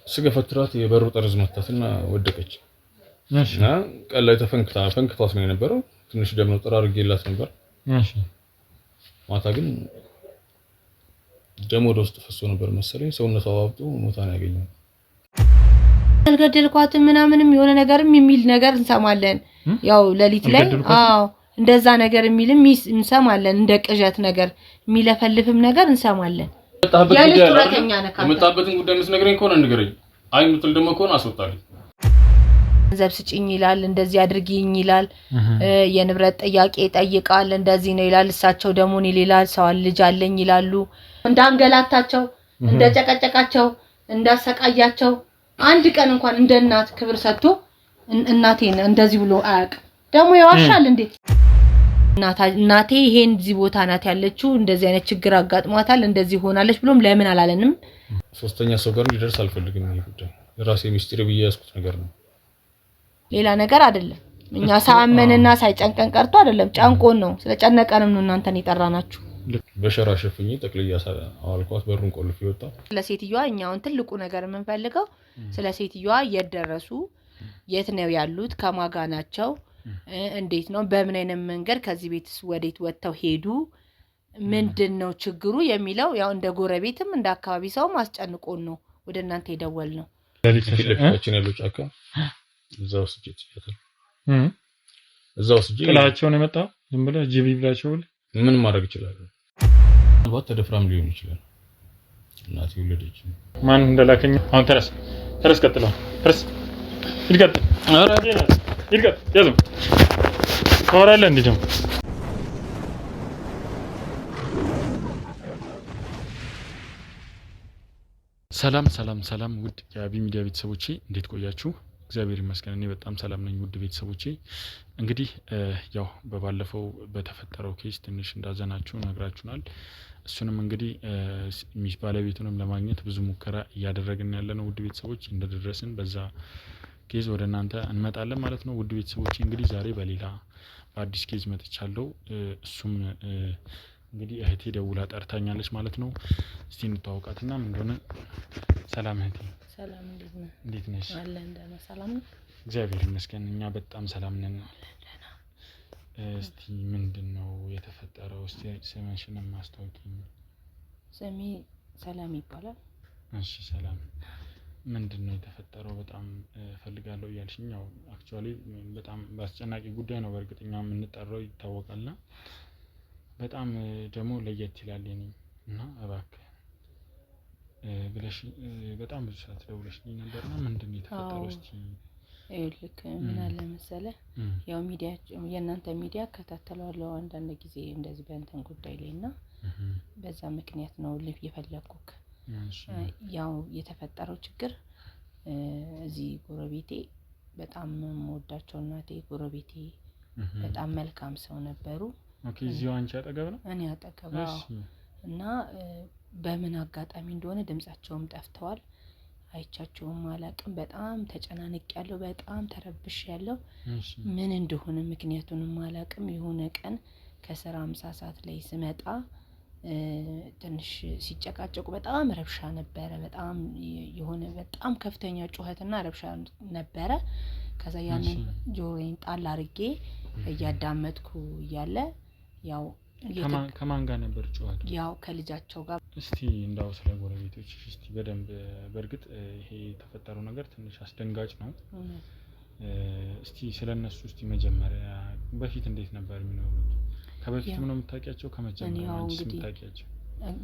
ስገፈትራት የበሩ ጠርዝ መታትና ወደቀች። እና ቀላይ ፈንክቷት ነው የነበረው። ትንሽ ደም ነው ጠራርጌላት ነበር። እሺ ማታ ግን ደም ወደ ውስጥ ፈሶ ነበር መሰለኝ። ሰውነቷ አባብጦ ሞታ ነው ያገኘው። አልገደልኳትም ምናምንም የሆነ ነገርም የሚል ነገር እንሰማለን። ያው ለሊት ላይ እንደዛ ነገር የሚልም እንሰማለን። እንደ ቅዠት ነገር የሚለፈልፍም ነገር እንሰማለን። የመጣበትን ጉዳይ መስነግረኝ ከሆነ ንገረኝ። አይ ምትል ደግሞ ከሆነ አስወጣልኝ። ገንዘብ ስጪኝ ይላል፣ እንደዚህ አድርጊኝ ይላል፣ የንብረት ጥያቄ ይጠይቃል፣ እንደዚህ ነው ይላል። እሳቸው ደግሞ እኔ ሌላ ሰው ልጅ አለኝ ይላሉ። እንዳንገላታቸው፣ እንደጨቀጨቃቸው፣ እንዳሰቃያቸው አንድ ቀን እንኳን እንደ እናት ክብር ሰጥቶ እናቴን እንደዚህ ብሎ አያውቅም። ደግሞ ያዋሻል እንዴ? እናቴ ይሄን እዚህ ቦታ ናት ያለችው፣ እንደዚህ አይነት ችግር አጋጥሟታል፣ እንደዚህ ሆናለች ብሎም ለምን አላለንም? ሶስተኛ ሰው ጋር እንዲደርስ አልፈልግም። ይሄ ጉዳይ ራሴ ሚስጥር ብዬ ያስኩት ነገር ነው። ሌላ ነገር አይደለም። እኛ ሳመንና ሳይጨንቀን ቀርቶ አይደለም፣ ጨንቆን ነው። ስለጨነቀንም ነው እናንተን ይጠራናችሁ። በሸራ ሸፍኜ ጠቅልያ አዋልኳት። በሩን ቆልፍ ይወጣ። ለሴትዮዋ እኛውን ትልቁ ነገር የምንፈልገው ስለ ሴትዮዋ የት ደረሱ፣ የት ነው ያሉት፣ ከማጋ ናቸው፣ እንዴት ነው፣ በምን አይነት መንገድ ከዚህ ቤትስ ወዴት ወጥተው ሄዱ፣ ምንድነው ችግሩ የሚለው ያው እንደ ጎረቤትም እንደ አካባቢ ሰው ማስጨንቆን ነው ወደ እናንተ የደወል ነው። ለሊታችን ያለው ጫካ እዛው ስጭት ይፈታል። እዛው ስጭት ጥላቸው ነው የመጣው። ዝም ብለ ጂቢ ብላቸው ምን ማድረግ ይችላል? አባት ተደፍራም ሊሆን ይችላል። እናቴ ወለደች። ማን እንደላከኝ አሁን ተረስ ቀጥለው ተረስ ይልቀጥ አረ ይልቀጥ ያዙ ኮራለ እንዲደም ሰላም ውድ የአቢ ሚዲያ ቤተሰቦቼ እንዴት ቆያችሁ? እግዚአብሔር ይመስገን እኔ በጣም ሰላም ነኝ። ውድ ቤተሰቦቼ እንግዲህ ያው በባለፈው በተፈጠረው ኬስ ትንሽ እንዳዘናችሁ ነግራችሁናል። እሱንም እንግዲህ ሚስ ባለቤቱንም ለማግኘት ብዙ ሙከራ እያደረግን ያለነው ውድ ቤተሰቦች፣ እንደደረስን በዛ ኬዝ ወደ እናንተ እንመጣለን ማለት ነው። ውድ ቤተሰቦቼ እንግዲህ ዛሬ በሌላ በአዲስ ኬዝ መጥቻለሁ። እሱም እንግዲህ እህቴ ደውላ ጠርታኛለች ማለት ነው። እስቲ እንተዋወቃትና ምን እንደሆነ። ሰላም እህቴ። ሰላም እንዴት ነሽ? አለን ደህና ሰላም ነው እግዚአብሔር ይመስገን እኛ በጣም ሰላም ነን። እስቲ ምንድነው የተፈጠረው? እስቲ ስምሽን ማስታወቂኝ። ስሜ ሰላም ይባላል። እሺ ሰላም፣ ምንድነው የተፈጠረው? በጣም ፈልጋለሁ እያልሽኝ። ያው አክቹአሊ በጣም በአስጨናቂ ጉዳይ ነው በእርግጠኛ የምንጠራው ይታወቃልና በጣም ደግሞ ለየት ይላል እና እባክህ ብለሽ በጣም ብዙ ሰዓት ደውለሽኝ ነበርና ምንድነው የተፈጠረው? እስቲ ልክ ምን አለ መሰለህ፣ ያው ሚዲያ የእናንተ ሚዲያ ከታተለው አንዳንድ ጊዜ እንደዚህ በእንትን ጉዳይ ላይና በዛ ምክንያት ነው ልብ የፈለኩክ። ያው የተፈጠረው ችግር እዚህ ጎረቤቴ በጣም የምወዳቸው እናቴ ጎረቤቴ በጣም መልካም ሰው ነበሩ። ኦኬ እዚሁ አንቺ አጠገብ ነው? እኔ አጠገብ እና በምን አጋጣሚ እንደሆነ ድምጻቸውም ጠፍተዋል። አይቻቸውም አላቅም። በጣም ተጨናንቄያለሁ፣ በጣም ተረብሻለሁ። ምን እንደሆነ ምክንያቱንም አላቅም። የሆነ ቀን ከስራ 50 ሰዓት ላይ ስመጣ ትንሽ ሲጨቃጨቁ በጣም ረብሻ ነበረ። በጣም የሆነ በጣም ከፍተኛ ጩኸትና ረብሻ ነበረ። ከዛ ያንን ጆሮዬን ጣል አድርጌ እያዳመጥኩ እያለ ያው ከማን ጋር ነበር ጩኸቱ? ያው ከልጃቸው ጋር። እስቲ እንዳው ስለ ጎረቤቶች እስቲ በደንብ በርግጥ ይሄ የተፈጠረው ነገር ትንሽ አስደንጋጭ ነው። እስቲ ስለነሱ እስቲ መጀመሪያ በፊት እንዴት ነበር የሚኖሩት? ከበፊት ምን ነው የምታውቂያቸው? ከመጀመሪያ አንቺ የምታውቂያቸው?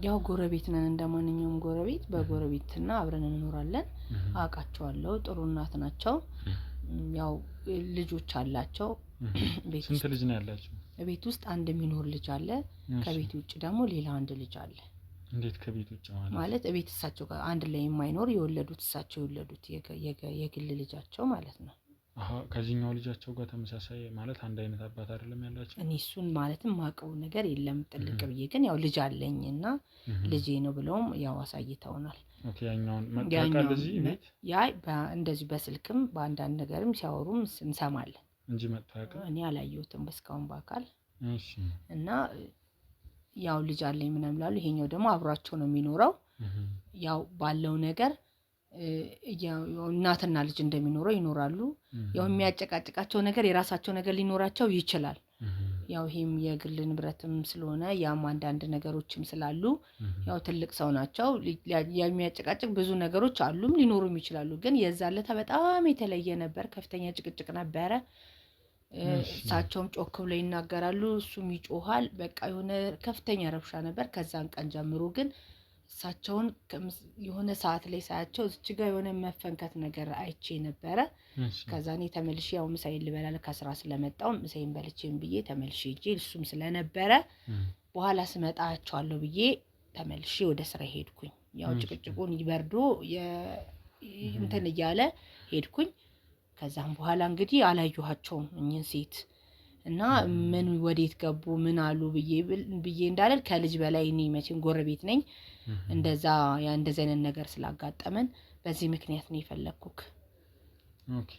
ያው ጎረቤት ነን፣ እንደማንኛውም ጎረቤት በጎረቤትና አብረን እንኖራለን። አውቃቸዋለሁ። ጥሩ እናት ናቸው። ያው ልጆች አላቸው። ስንት ልጅ ነው ያላቸው? ቤት ውስጥ አንድ የሚኖር ልጅ አለ። ከቤት ውጭ ደግሞ ሌላ አንድ ልጅ አለ። እንዴት ከቤት ውጭ ማለት ቤት እሳቸው ጋር አንድ ላይ የማይኖር የወለዱት እሳቸው የወለዱት የግል ልጃቸው ማለት ነው። ከዚህኛው ልጃቸው ጋር ተመሳሳይ ማለት አንድ አይነት አባት አይደለም ያላቸው? እኔ እሱን ማለትም ማቀው ነገር የለም ጥልቅ ብዬ፣ ግን ያው ልጅ አለኝና ልጄ ነው ብለውም ያው አሳይተውናል። ኦኬ ያኛውን መጣቃል እዚህ ቤት እንደዚህ በስልክም በአንዳንድ ነገርም ሲያወሩም እንሰማለን እንጂ መጥቶ ያውቃል? እኔ አላየሁትም በስካውን በአካል። እሺ እና ያው ልጅ አለኝ ምናምን ይላሉ። ይሄኛው ደግሞ አብሯቸው ነው የሚኖረው። ያው ባለው ነገር ያው እናትና ልጅ እንደሚኖረው ይኖራሉ። ያው የሚያጨቃጭቃቸው ነገር የራሳቸው ነገር ሊኖራቸው ይችላል። ያው ይሄም የግል ንብረትም ስለሆነ ያም አንዳንድ ነገሮችም ስላሉ ያው ትልቅ ሰው ናቸው። የሚያጨቃጭቅ ብዙ ነገሮች አሉም ሊኖሩም ይችላሉ። ግን የዛለታ በጣም የተለየ ነበር። ከፍተኛ ጭቅጭቅ ነበረ። እሳቸውም ጮክ ብለው ይናገራሉ፣ እሱም ይጮሃል። በቃ የሆነ ከፍተኛ ረብሻ ነበር። ከዛን ቀን ጀምሮ ግን እሳቸውን የሆነ ሰዓት ላይ ሳያቸው እዚች ጋር የሆነ መፈንከት ነገር አይቼ ነበረ። ከዛ እኔ ተመልሼ ያው ምሳዬን ልበላ ከስራ ስለመጣሁ ምሳዬን በልቼም ብዬ ተመልሼ ሄጄ እሱም ስለነበረ በኋላ ስመጣ አያቸዋለሁ ብዬ ተመልሼ ወደ ስራ ሄድኩኝ። ያው ጭቅጭቁን ይበርዶ እንትን እያለ ሄድኩኝ። ከዛም በኋላ እንግዲህ አላየኋቸውም እኚህን ሴት እና ምን ወዴት ገቡ ምን አሉ ብዬ እንዳልል ከልጅ በላይ እኔ መቼም ጎረቤት ነኝ። እንደዛ አይነት ነገር ስላጋጠመን በዚህ ምክንያት ነው የፈለኩክ። ኦኬ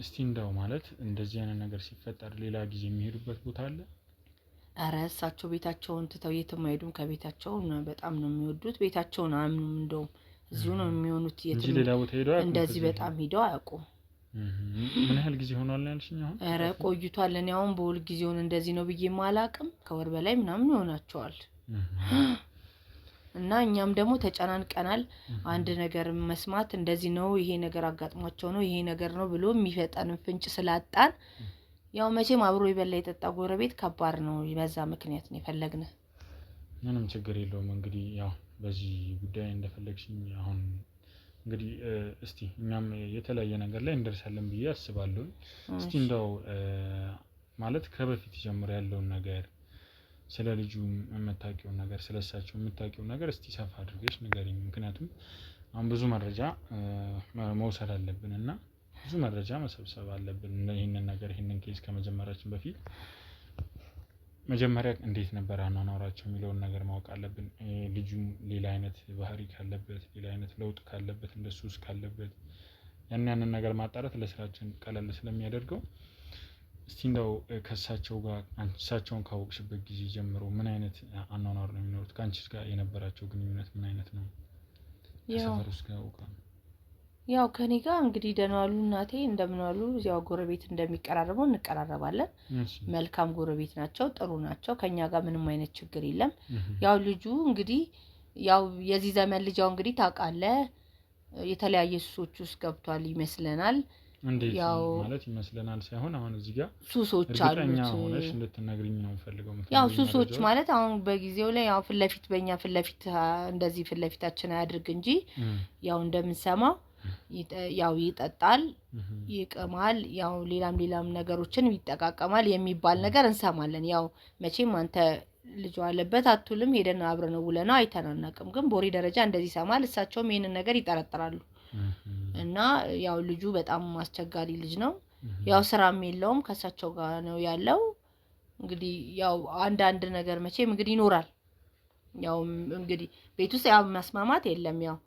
እስቲ እንደው ማለት እንደዚህ አይነት ነገር ሲፈጠር ሌላ ጊዜ የሚሄዱበት ቦታ አለ? አረ እሳቸው ቤታቸውን ትተው የትም አይሄዱም። ከቤታቸው በጣም ነው የሚወዱት። ቤታቸውን አያምኑም። እንደውም እዚሁ ነው የሚሆኑት። የትም ሌላ ቦታ ሄደው እንደዚህ በጣም ሄደው አያውቁም። ምን ያህል ጊዜ ሆኗል ያልሽኝ? አሁን አረ ቆይቷል። እኔ አሁን በሁል ጊዜውን እንደዚህ ነው ብዬ ማላቅም ከወር በላይ ምናምን ይሆናቸዋል። እና እኛም ደግሞ ተጨናንቀናል። አንድ ነገር መስማት እንደዚህ ነው ይሄ ነገር አጋጥሟቸው ነው ይሄ ነገር ነው ብሎ የሚፈጠን ፍንጭ ስላጣን ያው መቼም አብሮ ይበላ የጠጣ ጎረቤት ከባድ ነው። በዛ ምክንያት ነው የፈለግነ። ምንም ችግር የለውም። እንግዲህ ያው በዚህ ጉዳይ እንደፈለግሽኝ አሁን እንግዲህ እስቲ እኛም የተለያየ ነገር ላይ እንደርሳለን ብዬ አስባለሁ። እስቲ እንደው ማለት ከበፊት ጀምሮ ያለውን ነገር ስለ ልጁ የምታውቂው ነገር ስለሳቸው የምታውቂው ነገር እስቲ ሰፋ አድርገሽ ንገሪኝ። ምክንያቱም አሁን ብዙ መረጃ መውሰድ አለብን እና ብዙ መረጃ መሰብሰብ አለብን። ይሄንን ነገር ይሄንን ኬዝ ከመጀመራችን በፊት መጀመሪያ እንዴት ነበር አኗኗራቸው የሚለውን ነገር ማወቅ አለብን። ልጁ ሌላ አይነት ባህሪ ካለበት ሌላ አይነት ለውጥ ካለበት እንደሱስ ካለበት ያንን ነገር ማጣራት ለስራችን ቀለል ስለሚያደርገው እስቲ እንደው ከሳቸው ጋር አንቺሳቸውን ካወቅሽበት ጊዜ ጀምሮ ምን አይነት አኗኗር ነው የሚኖሩት? ከአንቺስ ጋር የነበራቸው ግንኙነት ምን አይነት ነው? ሰፈር ውስጥ ያው ከኔ ጋር እንግዲህ ደህና ዋሉ እናቴ እንደምን ዋሉ። ያው ጎረቤት እንደሚቀራረበው እንቀራረባለን። መልካም ጎረቤት ናቸው፣ ጥሩ ናቸው። ከኛ ጋር ምንም አይነት ችግር የለም። ያው ልጁ እንግዲህ ያው የዚህ ዘመን ልጅ እንግዲህ ታውቃለህ የተለያየ ሱሶች ውስጥ ገብቷል ይመስለናል። ያው ማለት ይመስለናል ሳይሆን አሁን እዚህ ጋር ሱሶች አሉት። እኛ ሆነሽ እንድትነግሪኝ ነው ፈልገው። ያው ሱሶች ማለት አሁን በጊዜው ላይ ያው ፍለፊት በእኛ ፍለፊት እንደዚህ ፍለፊታችን አያድርግ እንጂ ያው እንደምንሰማው ያው ይጠጣል፣ ይቅማል፣ ያው ሌላም ነገሮችን ይጠቃቀማል የሚባል ነገር እንሰማለን። ያው መቼም አንተ ልጅ አለበት አትልም ሄደን አብረን ውለና አይተናናቅም። ግን ቦሪ ደረጃ እንደዚህ ሰማል። እሳቸውም ይሄንን ነገር ይጠረጥራሉ። እና ያው ልጁ በጣም አስቸጋሪ ልጅ ነው። ያው ስራም የለውም ከሳቸው ጋር ነው ያለው። እንግዲህ ያው አንዳንድ ነገር መቼም እንግዲህ ይኖራል። ያው እንግዲህ ቤት ውስጥ ያው መስማማት የለም። ያው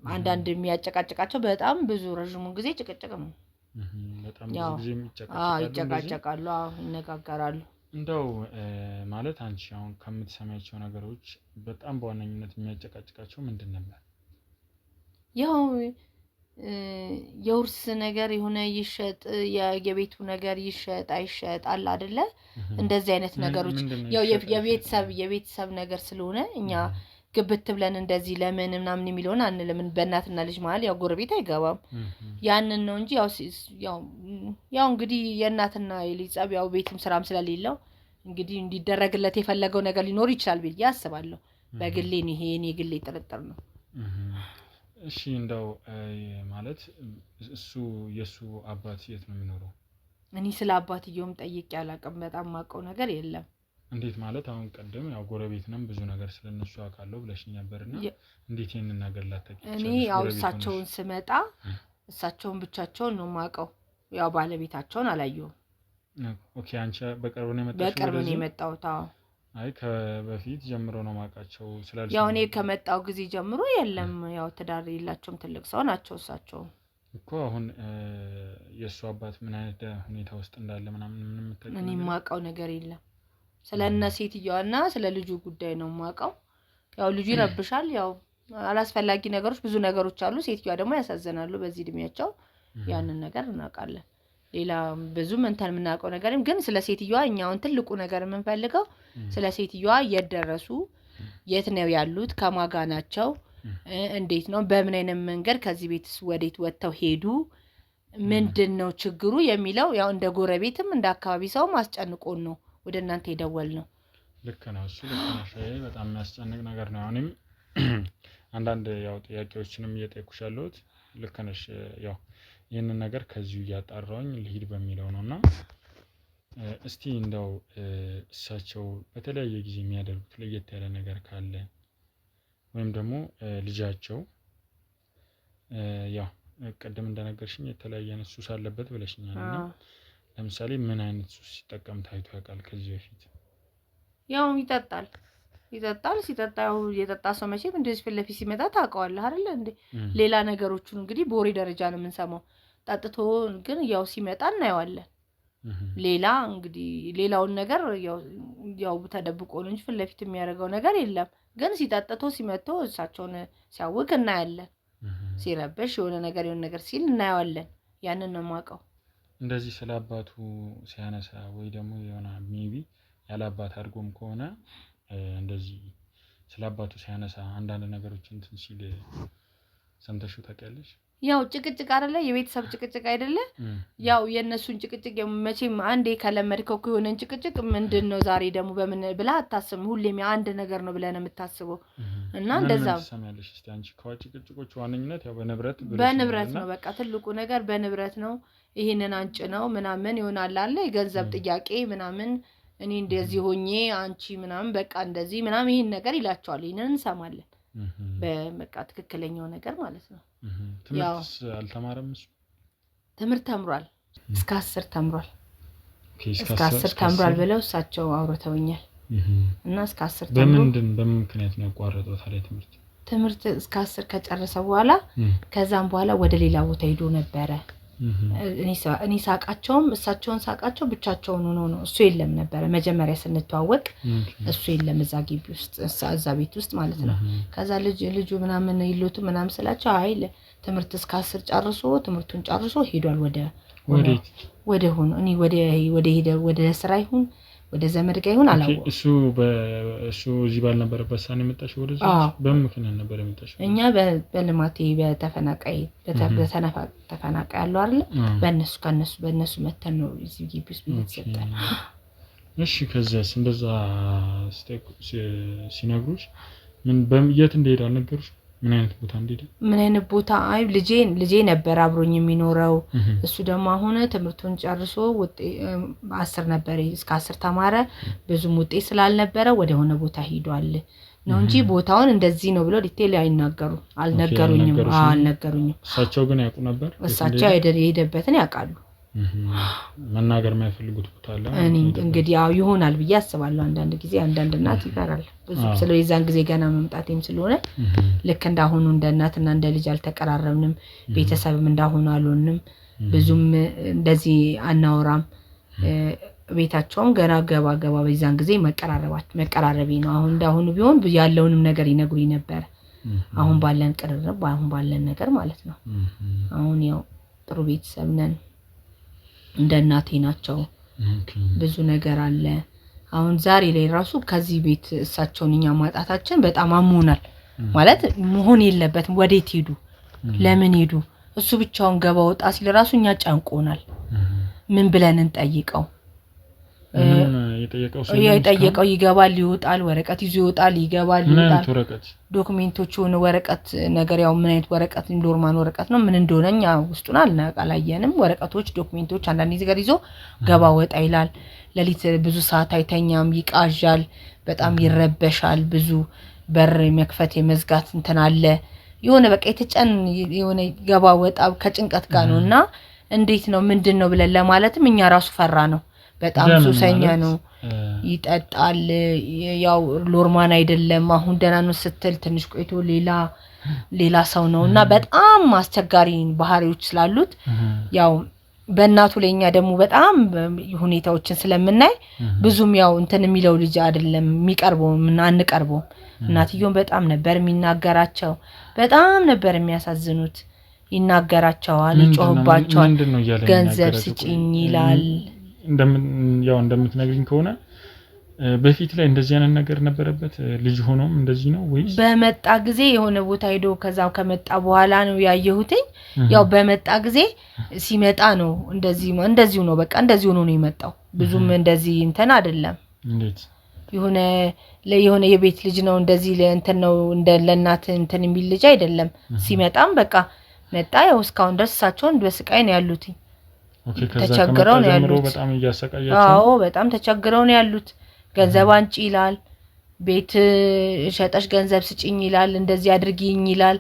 አንዳንድ የሚያጨቃጭቃቸው በጣም ብዙ ረጅሙን ጊዜ ጭቅጭቅ ነው። በጣም ብዙ ጊዜ ይጨቃጨቃሉ፣ ይነጋገራሉ። እንደው ማለት አንቺ አሁን ከምትሰማቸው ነገሮች በጣም በዋነኝነት የሚያጨቃጭቃቸው ምንድን ነበር? ያው የውርስ ነገር የሆነ ይሸጥ የቤቱ ነገር ይሸጥ አይሸጥ አለ አይደለ? እንደዚህ አይነት ነገሮች ያው የቤተሰብ ነገር ስለሆነ እኛ ግብት ብለን እንደዚህ ለምን ምናምን የሚለውን አንልም። በእናትና ልጅ መሀል ያው ጎረቤት አይገባም። ያንን ነው እንጂ ያው እንግዲህ የእናትና የልጅ ጸብ ያው ቤትም ስራም ስለሌለው እንግዲህ እንዲደረግለት የፈለገው ነገር ሊኖር ይችላል ብዬ አስባለሁ። በግሌ ነው ይሄ የኔ ግሌ ጥርጥር ነው። እሺ እንደው ማለት የሱ አባት የት ነው የሚኖረው? እኔ ስለ አባትየውም ጠይቄ አላውቅም። በጣም ማውቀው ነገር የለም። እንዴት ማለት አሁን ቀደም ያው ጎረቤት ነን ብዙ ነገር ስለነሱ አውቃለሁ ብለሽኝ ነበርና እንዴት ይሄንን ነገር ላታውቂ? እኔ ያው እሳቸውን ስመጣ እሳቸውን ብቻቸውን ነው ማውቀው። ያው ባለቤታቸውን አላየሁም። ኦኬ አንቺ በቅርብ ነው የመጣሽው? በቅርብ ነው የመጣሁት። አዎ አይ ከበፊት ጀምሮ ነው ማውቃቸው ስላልሽ ያው እኔ ከመጣው ጊዜ ጀምሮ የለም። ያው ትዳር የላቸውም፣ ትልቅ ሰው ናቸው እሳቸው እኮ። አሁን የሱ አባት ምን አይነት ሁኔታ ውስጥ እንዳለ ምናምን ምንም ተቀበለ? እኔ ማውቀው ነገር የለም። ስለነ ሴትዮዋና ስለ ልጁ ጉዳይ ነው ማውቀው። ያው ልጁ ይረብሻል። ያው አላስፈላጊ ነገሮች ብዙ ነገሮች አሉ ሴትዮዋ ደግሞ ያሳዘናሉ በዚህ እድሜያቸው ያንን ነገር እናውቃለን ሌላ ብዙም እንትን የምናውቀው ነገርም ግን ስለ ሴትዮዋ እኛውን ትልቁ ነገር የምንፈልገው ስለ ሴትዮዋ የደረሱ የት ነው ያሉት ከማጋ ናቸው እንዴት ነው በምን አይነት መንገድ ከዚህ ቤትስ ወዴት ወጥተው ሄዱ ምንድነው ችግሩ የሚለው ያው እንደ ጎረቤትም እንደ አካባቢ ሰው ማስጨንቆን ነው ወደ እናንተ ይደወልነው ልክ ነው እሱ ልክ ነው ሻይ በጣም የሚያስጨንቅ ነገር ነው አሁንም አንዳንድ ያው ጥያቄዎችንም እየጠየኩሻለሁት ልክ ነሽ ያው ይሄንን ነገር ከዚሁ ያጣራውኝ ልሂድ በሚለው ነውና እስቲ እንደው እሳቸው በተለያየ ጊዜ የሚያደርጉት ለየት ያለ ነገር ካለ ወይም ደግሞ ልጃቸው ያው ቀደም እንደነገርሽኝ የተለያየ አይነት ሱስ አለበት ብለሽኛልና ለምሳሌ ምን አይነት ሱስ ሲጠቀም ታይቶ ያውቃል ከዚህ በፊት ያው ይጠጣል ሲጠጣው የጠጣ ሰው መቼም እንደዚህ ፍለፊ ሲመጣ ታውቀዋለህ አይደል እንዴ ሌላ ነገሮችን እንግዲህ ቦሪ ደረጃ ነው የምንሰማው ጣጥቶ ግን ያው ሲመጣ እናየዋለን ሌላ እንግዲህ ሌላውን ነገር ያው ተደብቆ ነው እንጂ ፍለፊት የሚያደርገው ነገር የለም ግን ሲጣጥቶ ሲመጣ እሳቸውን ሲያውቅ እናያለን ሲረበሽ የሆነ ነገር ሲል እናየዋለን ያንን ነው ማቀው እንደዚህ ስለአባቱ ሲያነሳ ወይ ደግሞ የሆነ ሜቢ ያላባት አድርጎም ከሆነ እንደዚህ ስለአባቱ ሲያነሳ አንዳንድ ነገሮችን እንትን ሲል ሰምተሽው ታውቂያለሽ ያው ጭቅጭቅ አይደለ የቤተሰብ ጭቅጭቅ አይደለ ያው የነሱን ጭቅጭቅ መቼም አንዴ ከለመድከው ከሆነን ጭቅጭቅ ምንድነው ዛሬ ደግሞ በምን ብላ አታስብ ሁሌም አንድ ነገር ነው ብለህ ነው የምታስበው እና እንደዛ ሰማያለሽ እስቲ አንቺ ከጭቅጭቆች ዋነኝነት ያው በንብረት ነው በቃ ትልቁ ነገር በንብረት ነው ይሄንን አንጭ ነው ምናምን ይሆናል አለ የገንዘብ ጥያቄ ምናምን እኔ እንደዚህ ሆኜ አንቺ ምናምን በቃ እንደዚህ ምናምን ይሄን ነገር ይላቸዋል ይሄንን እንሰማለን በመቃ ትክክለኛው ነገር ማለት ነው ትምህርት አልተማረም እሱ ትምህርት ተምሯል እስከ 10 ተምሯል እስከ 10 ተምሯል ብለው እሳቸው አውርተውኛል እና እስከ 10 በምን ምክንያት ነው ያቋረጠው ታዲያ ትምህርት እስከ 10 ከጨረሰ በኋላ ከዛም በኋላ ወደ ሌላ ቦታ ሄዶ ነበር እኔ ሳቃቸውም እሳቸውን ሳቃቸው ብቻቸውን ሆነው ነው እሱ የለም ነበር መጀመሪያ ስንተዋወቅ እሱ የለም እዛ ግቢ ውስጥ እዛ ቤት ውስጥ ማለት ነው ከዛ ልጁ ምናምን ይሉት ምናምን ስላቸው አይ ትምህርት እስከ 10 ጨርሶ ትምህርቱን ጨርሶ ሄዷል ወደ ሆኖ እኔ ወደ ስራ ይሁን ወደ ዘመድ ጋር ይሁን አላው እሱ እዚህ ባልነበረበት ሳን የመጣሽው ወደዛ በምክንያት ነበር የመጣሽው እኛ በልማቴ በተፈናቃይ ተፈናቃይ ያለው አይደል በእነሱ መተን ነው እዚህ ግቢ ውስጥ ይተሰጣል እሺ ከዛስ እንደዛ ሲነግሩሽ ምን በየት እንደሄደ አልነገሩሽ ምን አይነት ቦታ አይ ልጄ ነበር አብሮኝ የሚኖረው እሱ ደግሞ አሁን ትምህርቱን ጨርሶ 10 ነበር እስከ 10 ተማረ ብዙም ውጤት ስላልነበረ ወደ ሆነ ቦታ ሄዷል ነው እንጂ ቦታውን እንደዚህ ነው ብሎ ዲቴል አልነገሩኝም እሳቸው ግን ያውቁ ነበር እሳቸው የሄደበትን ያውቃሉ መናገር የማይፈልጉት ቦታ አለ እንግዲህ ያው ይሆናል ብዬ አስባለሁ አንዳንድ ጊዜ አንዳንድ እናት ይፈራል ብዙ ስለዚህ ጊዜ ገና መምጣቴም ስለሆነ ልክ እንዳሁኑ እንደ እናትና እንደ ልጅ አልተቀራረብንም ቤተሰብም እንዳሁኑ አልሆንም ብዙም እንደዚህ አናወራም ቤታቸውም ገና ገባ በዛን ጊዜ መቀራረቤ ነው አሁን እንዳሁኑ ቢሆን ያለውንም ነገር ይነግሩኝ ነበር አሁን ባለን ቅርርብ አሁን ባለን ነገር ማለት ነው አሁን ያው ጥሩ ቤተሰብ ነን እንደ እናቴ ናቸው ብዙ ነገር አለ አሁን ዛሬ ላይ ራሱ ከዚህ ቤት እሳቸውንኛ ማጣታችን በጣም አሞናል ማለት መሆን የለበትም ወዴት ሄዱ ለምን ሄዱ እሱ ብቻውን ገባ ወጣ ሲል ራሱኛ ጫንቆናል ምን ብለን እንጠይቀው የጠየቀው ይገባል ይወጣል ወረቀት ይዞ ይወጣል ይገባል ይወጣል ዶክመንቶቹን ወረቀት ነገር ያው ምን አይነት ወረቀት ኖርማል ወረቀት ነው ምን እንደሆነኛ ውስጡን አልናቃላየንም ወረቀቶች ዶክመንቶች አንዳንድ ነገር ይዞ ገባ ወጣ ይላል ለሊት ብዙ ሰዓት አይተኛም ይቃዣል በጣም ይረበሻል ብዙ በር መክፈት የመዝጋት እንትን አለ የሆነ በቃ የተጨን የሆነ ገባ ወጣ ከጭንቀት ጋር ነውና እንዴት ነው ምንድነው ብለን ለማለትም እኛ ራሱ ፈራ ነው በጣም ሱሰኛ ነው ይጠጣል ያው ሎርማን አይደለም አሁን ደና ነው ስትል ትንሽ ቆይቶ ሌላ ሰው ነውና በጣም አስቸጋሪ ባህሪዎች ስላሉት ያው በእናቱ ለኛ ደግሞ በጣም ሁኔታዎችን ስለምናይ ብዙም ያው እንትን የሚለው ልጅ አይደለም የሚቀርበው ምን አንቀርበው እናትየውን በጣም ነበር የሚናገራቸው በጣም ነበር የሚያሳዝኑት ይናገራቸዋል ይጮህባቸዋል ገንዘብ ስጪኝ ይላል እንደምትነግሪኝ ከሆነ በፊት ላይ እንደዚህ አይነት ነገር ነበረበት ልጅ ሆኖም እንደዚህ ነው ወይስ በመጣ ጊዜ የሆነ ቦታ ሄዶ ከዛው ከመጣ በኋላ ነው ያየሁትኝ ያው በመጣ ጊዜ ሲመጣ ነው እንደዚህ ነው በቃ እንደዚህ ሆኖ ነው የመጣው ብዙም እንደዚህ እንተን አይደለም እንዴት የሆነ የቤት ልጅ ነው እንደዚህ ለእንተን ነው ለእናት እንተን የሚል ልጅ አይደለም ሲመጣም በቃ መጣ ያው እስካሁን ድረስ እሳቸውን በስቃይ ነው ያሉት ተቸግረው ነው ያሉት በጣም እያሰቃያቸው አዎ በጣም ተቸግረው ነው ያሉት ገንዘብ አንጪ ይላል ቤት ሸጠሽ ገንዘብ ስጪኝ ይላል እንደዚህ አድርጊኝ ይላል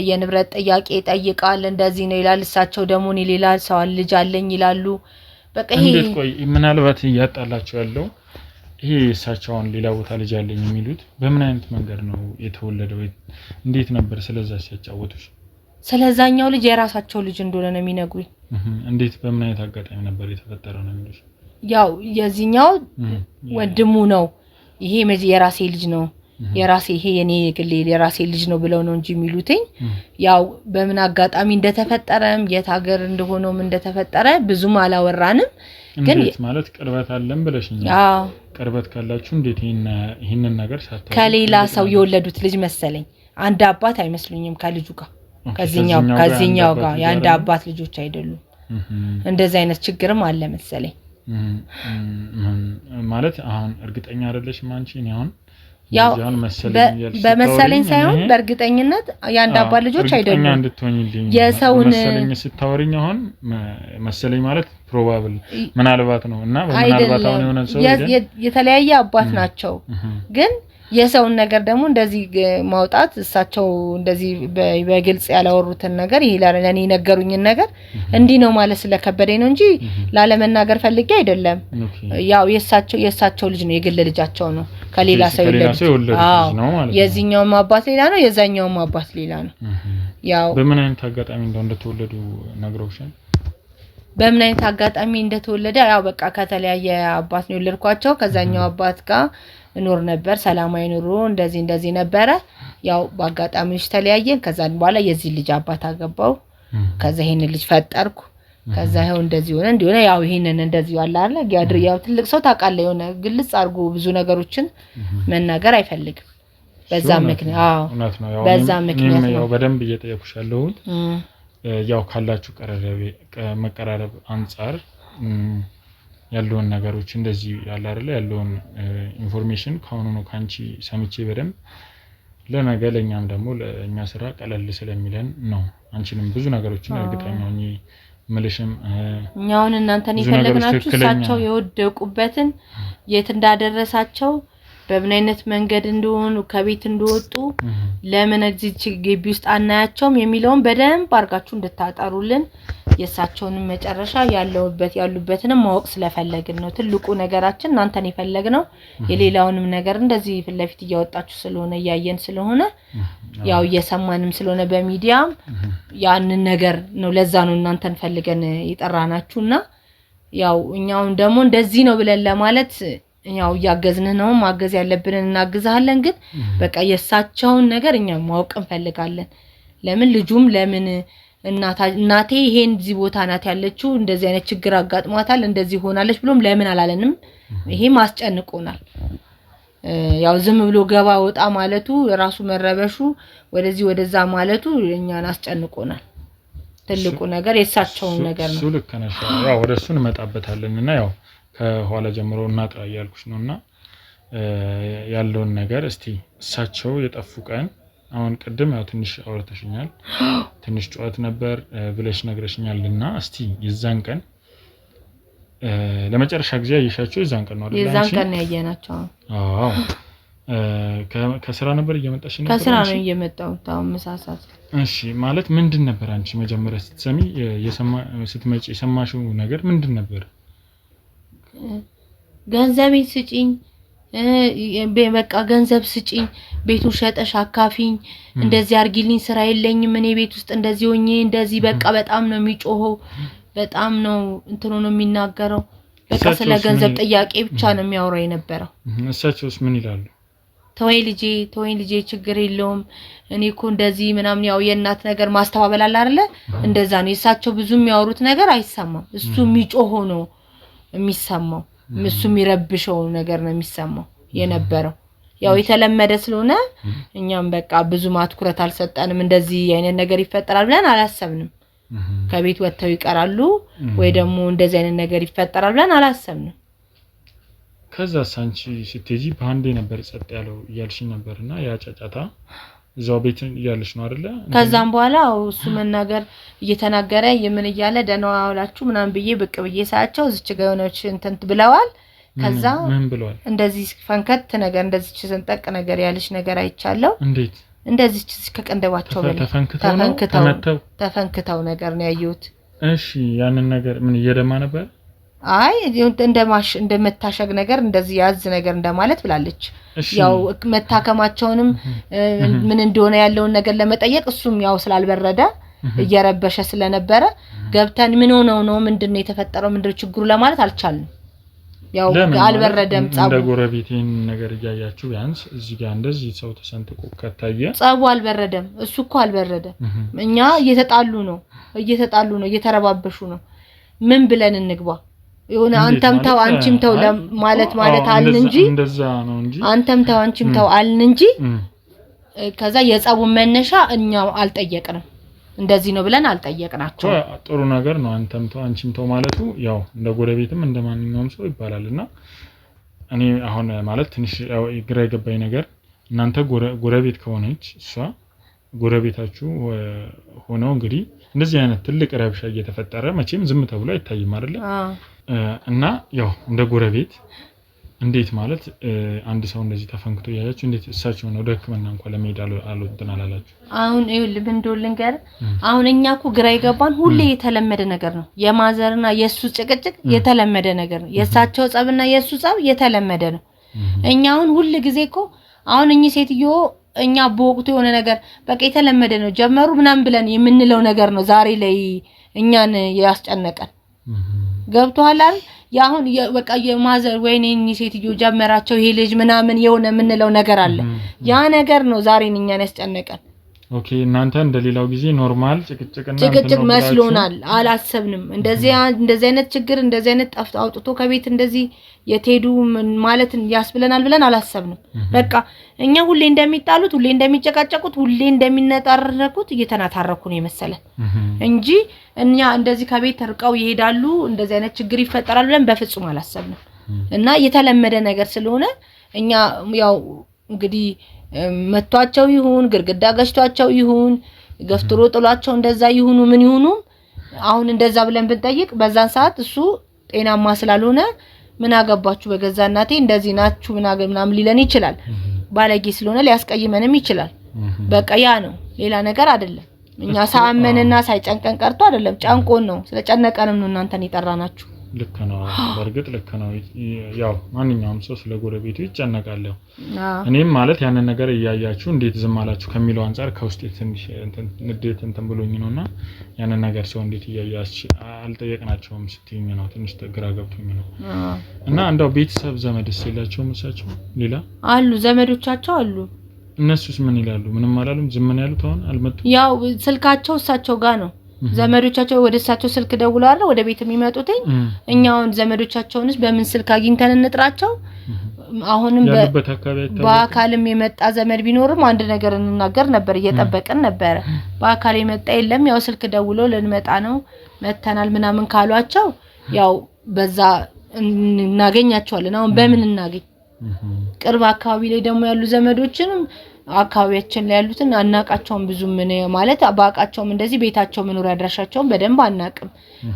የንብረት ጥያቄ ጠይቃል እንደዚህ ነው ይላል እሳቸው ደግሞ እኔ ሌላ ሰው ልጅ አለኝ ይላሉ በቃ ይሄ እንዴት ቆይ ምናልባት ያጣላቸው ያለው ይሄ እሳቸውን ሌላ ቦታ ልጅ አለኝ የሚሉት በምን አይነት መንገድ ነው የተወለደው እንዴት ነበር ስለዛ ሲያጫወቱሽ ስለዛኛው ልጅ የራሳቸው ልጅ እንደሆነ ነው የሚነግሩኝ እንዴት በምን አይነት አጋጣሚ ነበር የተፈጠረው ነው የሚሉሽ ያው የዚህኛው ወንድሙ ነው ይሄ የራሴ ልጅ ነው የራሴ ይሄ የኔ ግሌ የራሴ ልጅ ነው ብለው ነው እንጂ የሚሉትኝ ያው በምን አጋጣሚ እንደተፈጠረም የት ሀገር እንደሆነም እንደተፈጠረ ብዙም አላወራንም ግን ማለት ቅርበት አለን ብለሽኛል አዎ ቅርበት ካላችሁ እንዴት ይሄንን ነገር ሳታውቁ ከሌላ ሰው የወለዱት ልጅ መሰለኝ አንድ አባት አይመስሉኝም ከልጁ ጋር ከዚህኛው ጋር የአንድ አባት ልጆች አይደሉም እንደዚህ አይነት ችግርም አለ መሰለኝ ማለት አሁን እርግጠኛ አይደለሽም አንቺ እኔ አሁን ያው በመሰለኝ ሳይሆን በእርግጠኝነት የአንድ አባት ልጆች አይደሉም እርግጠኛ እንድትሆኚልኝ የሰውን መሰለኝ ስታወሪኝ አሁን መሰለኝ ማለት ፕሮባብል ምናልባት ነው እና ምናልባት አሁን የሆነ ሰው የተለያየ አባት ናቸው ግን የሰውን ነገር ደግሞ እንደዚህ ማውጣት እሳቸው እንደዚህ በግልጽ ያላወሩትን ነገር ይላል ለኔ ነገሩኝን ነገር እንዲህ ነው ማለት ስለከበደኝ ነው እንጂ ላለመናገር ፈልጌ አይደለም ያው የእሳቸው ልጅ ነው የግል ልጃቸው ነው ከሌላ ሰው ልጅ ነው ማለት የዚህኛው አባት ሌላ ነው የዛኛው አባት ሌላ ነው ያው በምን አይነት አጋጣሚ እንደተወለዱ ነግረውሻል በምን አይነት አጋጣሚ እንደተወለደ ያው በቃ ከተለያየ አባት ነው የወለድኳቸው ከዛኛው አባት ጋር ኖር ነበር ሰላማዊ ኑሮ እንደዚህ ነበረ ያው በአጋጣሚዎች ተለያየን ከዛን በኋላ የዚህ ልጅ አባት አገባው ከዛ ይሄን ልጅ ፈጠርኩ ከዛ ይሄው እንደዚህ ሆነ እንዲሆነ ያው ይሄንን እንደዚህ ያለ አይደል ያው ትልቅ ሰው ታውቃለህ የሆነ ግልጽ አድርጎ ብዙ ነገሮች መናገር አይፈልግም በዛ ምክንያት በዛ ምክንያት ያው በደንብ እየጠየቁሻለሁ ያው ካላችሁ መቀራረብ አንፃር ያለውን ነገሮች እንደዚህ ያለ አይደለ ያለውን ኢንፎርሜሽን ካሁኑ ነው ካንቺ ሰምቼ በደም ለነገ ለኛም ደግሞ ለኛ ስራ ቀለል ስለሚለን ነው አንቺንም ብዙ ነገሮችን እርግጠኛ ነኝ መልሽም እኛውን እናንተን ይፈልግናችሁ እሳቸው የወደቁበትን የት እንዳደረሳቸው በምን አይነት መንገድ እንደሆኑ ከቤት እንደወጡ ለምን እዚህ ግቢ ውስጥ አናያቸውም የሚለውን በደንብ አርጋችሁ እንድታጣሩልን የሳቸውን መጨረሻ ያሉበትንም ማወቅ ስለፈለግን ነው ትልቁ ነገራችን እናንተን ይፈልግነው የሌላውንም ነገር እንደዚህ ፍለፊት ያወጣችሁ ስለሆነ ያየን ስለሆነ ያው እየሰማንም ስለሆነ በሚዲያም ያንን ነገር ነው ለዛ ነው እናንተን ፈልገን ይጠራናችሁና ያው እኛውን ደግሞ እንደዚህ ነው ብለን ለማለት ያው ያገዝነ ነው ማገዝ ያለብንን እናግዛለን ግን በቃ የሳቸውን ነገር እኛ ማወቅ እንፈልጋለን ለምን ልጁም ለምን እናቴ ይሄን እዚህ ቦታ ናት ያለችው እንደዚህ አይነት ችግር አጋጥሟታል እንደዚህ ሆናለች ብሎም ለምን አላለንም ይሄ ማስጨንቆናል ያው ዝም ብሎ ገባ ወጣ ማለቱ ራሱ መረበሹ ወደዚህ ወደዛ ማለቱ እኛን አስጨንቆናል ትልቁ ነገር የሳቸውን ነገር ነው ሱልክ ከነሻ ያው ወደሱ እንመጣበታለንና ያው ከኋላ ጀምሮ እናጥራ ያልኩሽ ነውና ያለውን ነገር እስቲ እሳቸው የጠፉ ቀን አሁን ቀደም ያው ትንሽ አውርተሽኛል ትንሽ ጨዋታ ነበር ብለሽ ነግረሽኛልና እስቲ የዛን ቀን ለመጨረሻ ጊዜ ያየሻቸው የዛን ቀን ነው አይደል የዛን ቀን ያየናቸው አዎ ከስራ ነበር እየመጣሽ ነበር ከስራ ነው እየመጣው ታው መሳሳት እሺ ማለት ምንድን ነበር አንቺ መጀመሪያ ስትሰሚ ስትመጪ የሰማሽው ነገር ምንድን ነበር ገንዘብ ስጪኝ በቃ ገንዘብ ስጪኝ ቤቱን ሸጠሽ አካፊኝ እንደዚህ አርጊልኝ ስራ የለኝም እኔ ቤት ውስጥ እንደዚህ ሆኜ እንደዚህ በቃ በጣም ነው የሚጮኸው በጣም ነው እንትኑ ነው የሚናገረው በቃ ስለ ገንዘብ ጥያቄ ብቻ ነው የሚያወራው የነበረው እሳቸውስ ምን ይላሉ ተወይ ልጄ ችግር የለውም እኔ እኮ እንደዚህ ምናምን ያው የእናት ነገር ማስተባበል አለ አይደለ እንደዛ ነው የሳቸው ብዙ የሚያወሩት ነገር አይሰማም እሱ የሚጮህ ሆኖ የሚሰማው እሱ የሚረብሸው ነገር ነው የሚሰማው የነበረው ያው የተለመደ ስለሆነ እኛም በቃ ብዙ ማትኩረት አልሰጠንም እንደዚህ አይነት ነገር ይፈጠራል ብለን አላሰብንም ከቤት ወጥተው ይቀራሉ ወይ ደግሞ እንደዚህ አይነት ነገር ይፈጠራል ብለን አላሰብንም ከዛ ሳንቺ ስትጂ ባንዴ ነበር ጸጥ ያለው ያልሽኝ ነበርና ያጫጫታ እዛው ቤት ያለሽ ነው አይደለ ከዛም በኋላ እሱ መናገር እየተናገረ የምን ይያለ ደህና ዋላችሁ ምናምን ብዬ ብቅ ብዬ ሳያቸው እዚች ጋር ሆነች እንትን ብለዋል ከዛ ምን ብለዋል እንደዚህ ፈንከት ነገር እንደዚህ ሰንጠቅ ነገር ያለሽ ነገር አይቻለው እንዴት እንደዚህ ከቀንደባቸው በላይ ተፈንክተው ነገር ነው ያዩት እሺ ያንን ነገር ምን እየደማ ነበር አይ እንደመታሸግ ነገር እንደዚህ ያዝ ነገር እንደማለት ብላለች ያው መታከማቸውንም ምን እንደሆነ ያለውን ነገር ለመጠየቅ እሱም ያው ስላልበረደ እየረበሸ ስለነበረ ገብተን ምን ሆነው ነው ምንድነው የተፈጠረው ምንድነው ችግሩ ለማለት አልቻልንም ያው አልበረደም ጻቡ እንደጎረቤቴን ነገር ያያያችሁ ያንስ እዚህ ጋር እንደዚህ ሰው ተሰንጥቆ ከታየ ጻቡ አልበረደም እሱ እኮ አልበረደም እኛ እየተጣሉ ነው እየተረባበሹ ነው ምን ብለን እንግባ የሆነ አንተም ተው አንቺም ተው ማለት አልን እንጂ እንደዛ ነው እንጂ አንተም ተው አንቺም ተው አልን እንጂ ከዛ የጻቡን መነሻ እኛው አልጠየቅንም እንደዚህ ነው ብለን አልጠየቅናቸው ጥሩ ነገር ነው አንተም ተው አንቺም ተው ማለቱ ያው እንደ ጎረቤትም እንደማንኛውም ሰው ይባላልና እኔ አሁን ማለት ትንሽ ግራ የገባኝ ነገር እናንተ ጎረቤት ከሆነች እሷ ጎረቤታችሁ ሆነው እንግዲህ እንደዚህ አይነት ትልቅ ረብሻ እየተፈጠረ መቼም ዝም ተብሎ አይታይም አይደለ እና ያው እንደ ጎረቤት እንዴት ማለት አንድ ሰው እንደዚህ ተፈንክቶ ያያችሁ እንዴት እሳቸው ነው ደክመና እንኳን ለመሄድ አልወጥተን አላላችሁ አሁን ይኸውልህ እንደውልንገር አሁን እኛኩ ግራ ይገባን ሁሌ የተለመደ ነገር ነው የማዘርና የሱ ጭቅጭቅ የተለመደ ነገር ነው የሳቸው ጸብና የሱ ጸብ የተለመደ ነው እኛውን ሁሉ ጊዜኮ አሁን እኚህ ሴትዮ እኛ በወቅቱ የሆነ ነገር በቃ የተለመደ ነው ጀመሩ ምናምን ብለን የምንለው ነገር ነው ዛሬ ላይ እኛን ያስጨነቀን ገብቷል አይደል ያሁን በቃ የማዘር ወይኔ ሴትዮ ጀመራቸው ይሄ ልጅ ምናምን የሆነ ምንለው ነገር አለ ያ ነገር ነው ዛሬን እኛን ያስጨነቀን ኦኬ እናንተ እንደሌላው ጊዜ ኖርማል ጭቅጭቅ መስሎናል አላሰብንም እንደዚህ አይነት ችግር እንደዚህ አይነት ጠፍቶ አውጥቶ ከቤት እንደዚህ የትሄዱ ማለት ያስብለናል ብለን አላሰብንም በቃ እኛ ሁሌ እንደሚጣሉት ሁሌ እንደሚጨቃጨቁት ሁሌ እንደሚነጣረቁት እየተናታረኩ ነው የመሰለን እንጂ እኛ እንደዚህ ከቤት ተርቀው ይሄዳሉ እንደዚህ አይነት ችግር ይፈጠራል ብለን በፍጹም አላሰብንም እና የተለመደ ነገር ስለሆነ እኛ ያው እንግዲህ መቷቸው ይሁን ግርግዳ ገሽቷቸው ይሁን ገፍትሮ ጥሏቸው እንደዛ ይሁኑ ምን ይሁኑ አሁን እንደዛ ብለን ብንጠይቅ በዛን ሰዓት እሱ ጤናማ ስላልሆነ ምን አገባችሁ በገዛ እናቴ እንደዚህ ናችሁ ምናምን ሊለን ይችላል ባለጌ ስለሆነ ሊያስቀይመንም ይችላል በቃ ያ ነው ሌላ ነገር አይደለም እኛ ሳመንና ሳይጨንቀን ቀርቶ አይደለም ጫንቆን ነው ስለጨነቀንም ነው እናንተን ይጠራናችሁ ልክ ነው በርግጥ ልክ ነው ያው ማንኛውም ሰው ስለ ጎረቤቱ ይጨነቃል እኔም ማለት ያንን ነገር ያያያችሁ እንዴት ዝም አላችሁ ከሚለው አንፃር ከውስጥ ትንሽ ንዴት እንትን ብሎኝ ነውና ያንን ነገር ሰው እንዴት ያያያች አልጠየቅናቸውም ስትይኝ ነው ትንሽ ግራ ገብቶኝ ነው እና እንደው ቤተሰብ ዘመድስ የላቸው መሳቸው ሌላ አሉ ዘመዶቻቸው አሉ እነሱስ ምን ይላሉ ምንም አላሉም ዝም ነው ያሉት አሁን አልመጡ ያው ስልካቸው እሳቸው ጋር ነው ዘመዶቻቸው ወደ እሳቸው ስልክ ደውለው አይደል ወደ ቤት የሚመጡት እኛውን ዘመዶቻቸውንስ በምን ስልክ አግኝተን እንጥራቸው አሁንም በአካልም የመጣ ዘመድ ቢኖርም አንድ ነገር እንናገር ነበር እየጠበቀን ነበር በአካል የመጣ የለም ያው ስልክ ደውለው ለንመጣ ነው መተናል ምናምን ካሏቸው ያው በዛ እናገኛቸዋለን አሁን በምን እናገኝ ቅርብ አካባቢ ላይ ደግሞ ያሉ ዘመዶችንም አካባቢያችን ላይ ያሉትን አናቃቸውም ብዙ ምን ማለት አባቃቸውም እንደዚህ ቤታቸው መኖር ያድራሻቸውም በደንብ አናቅም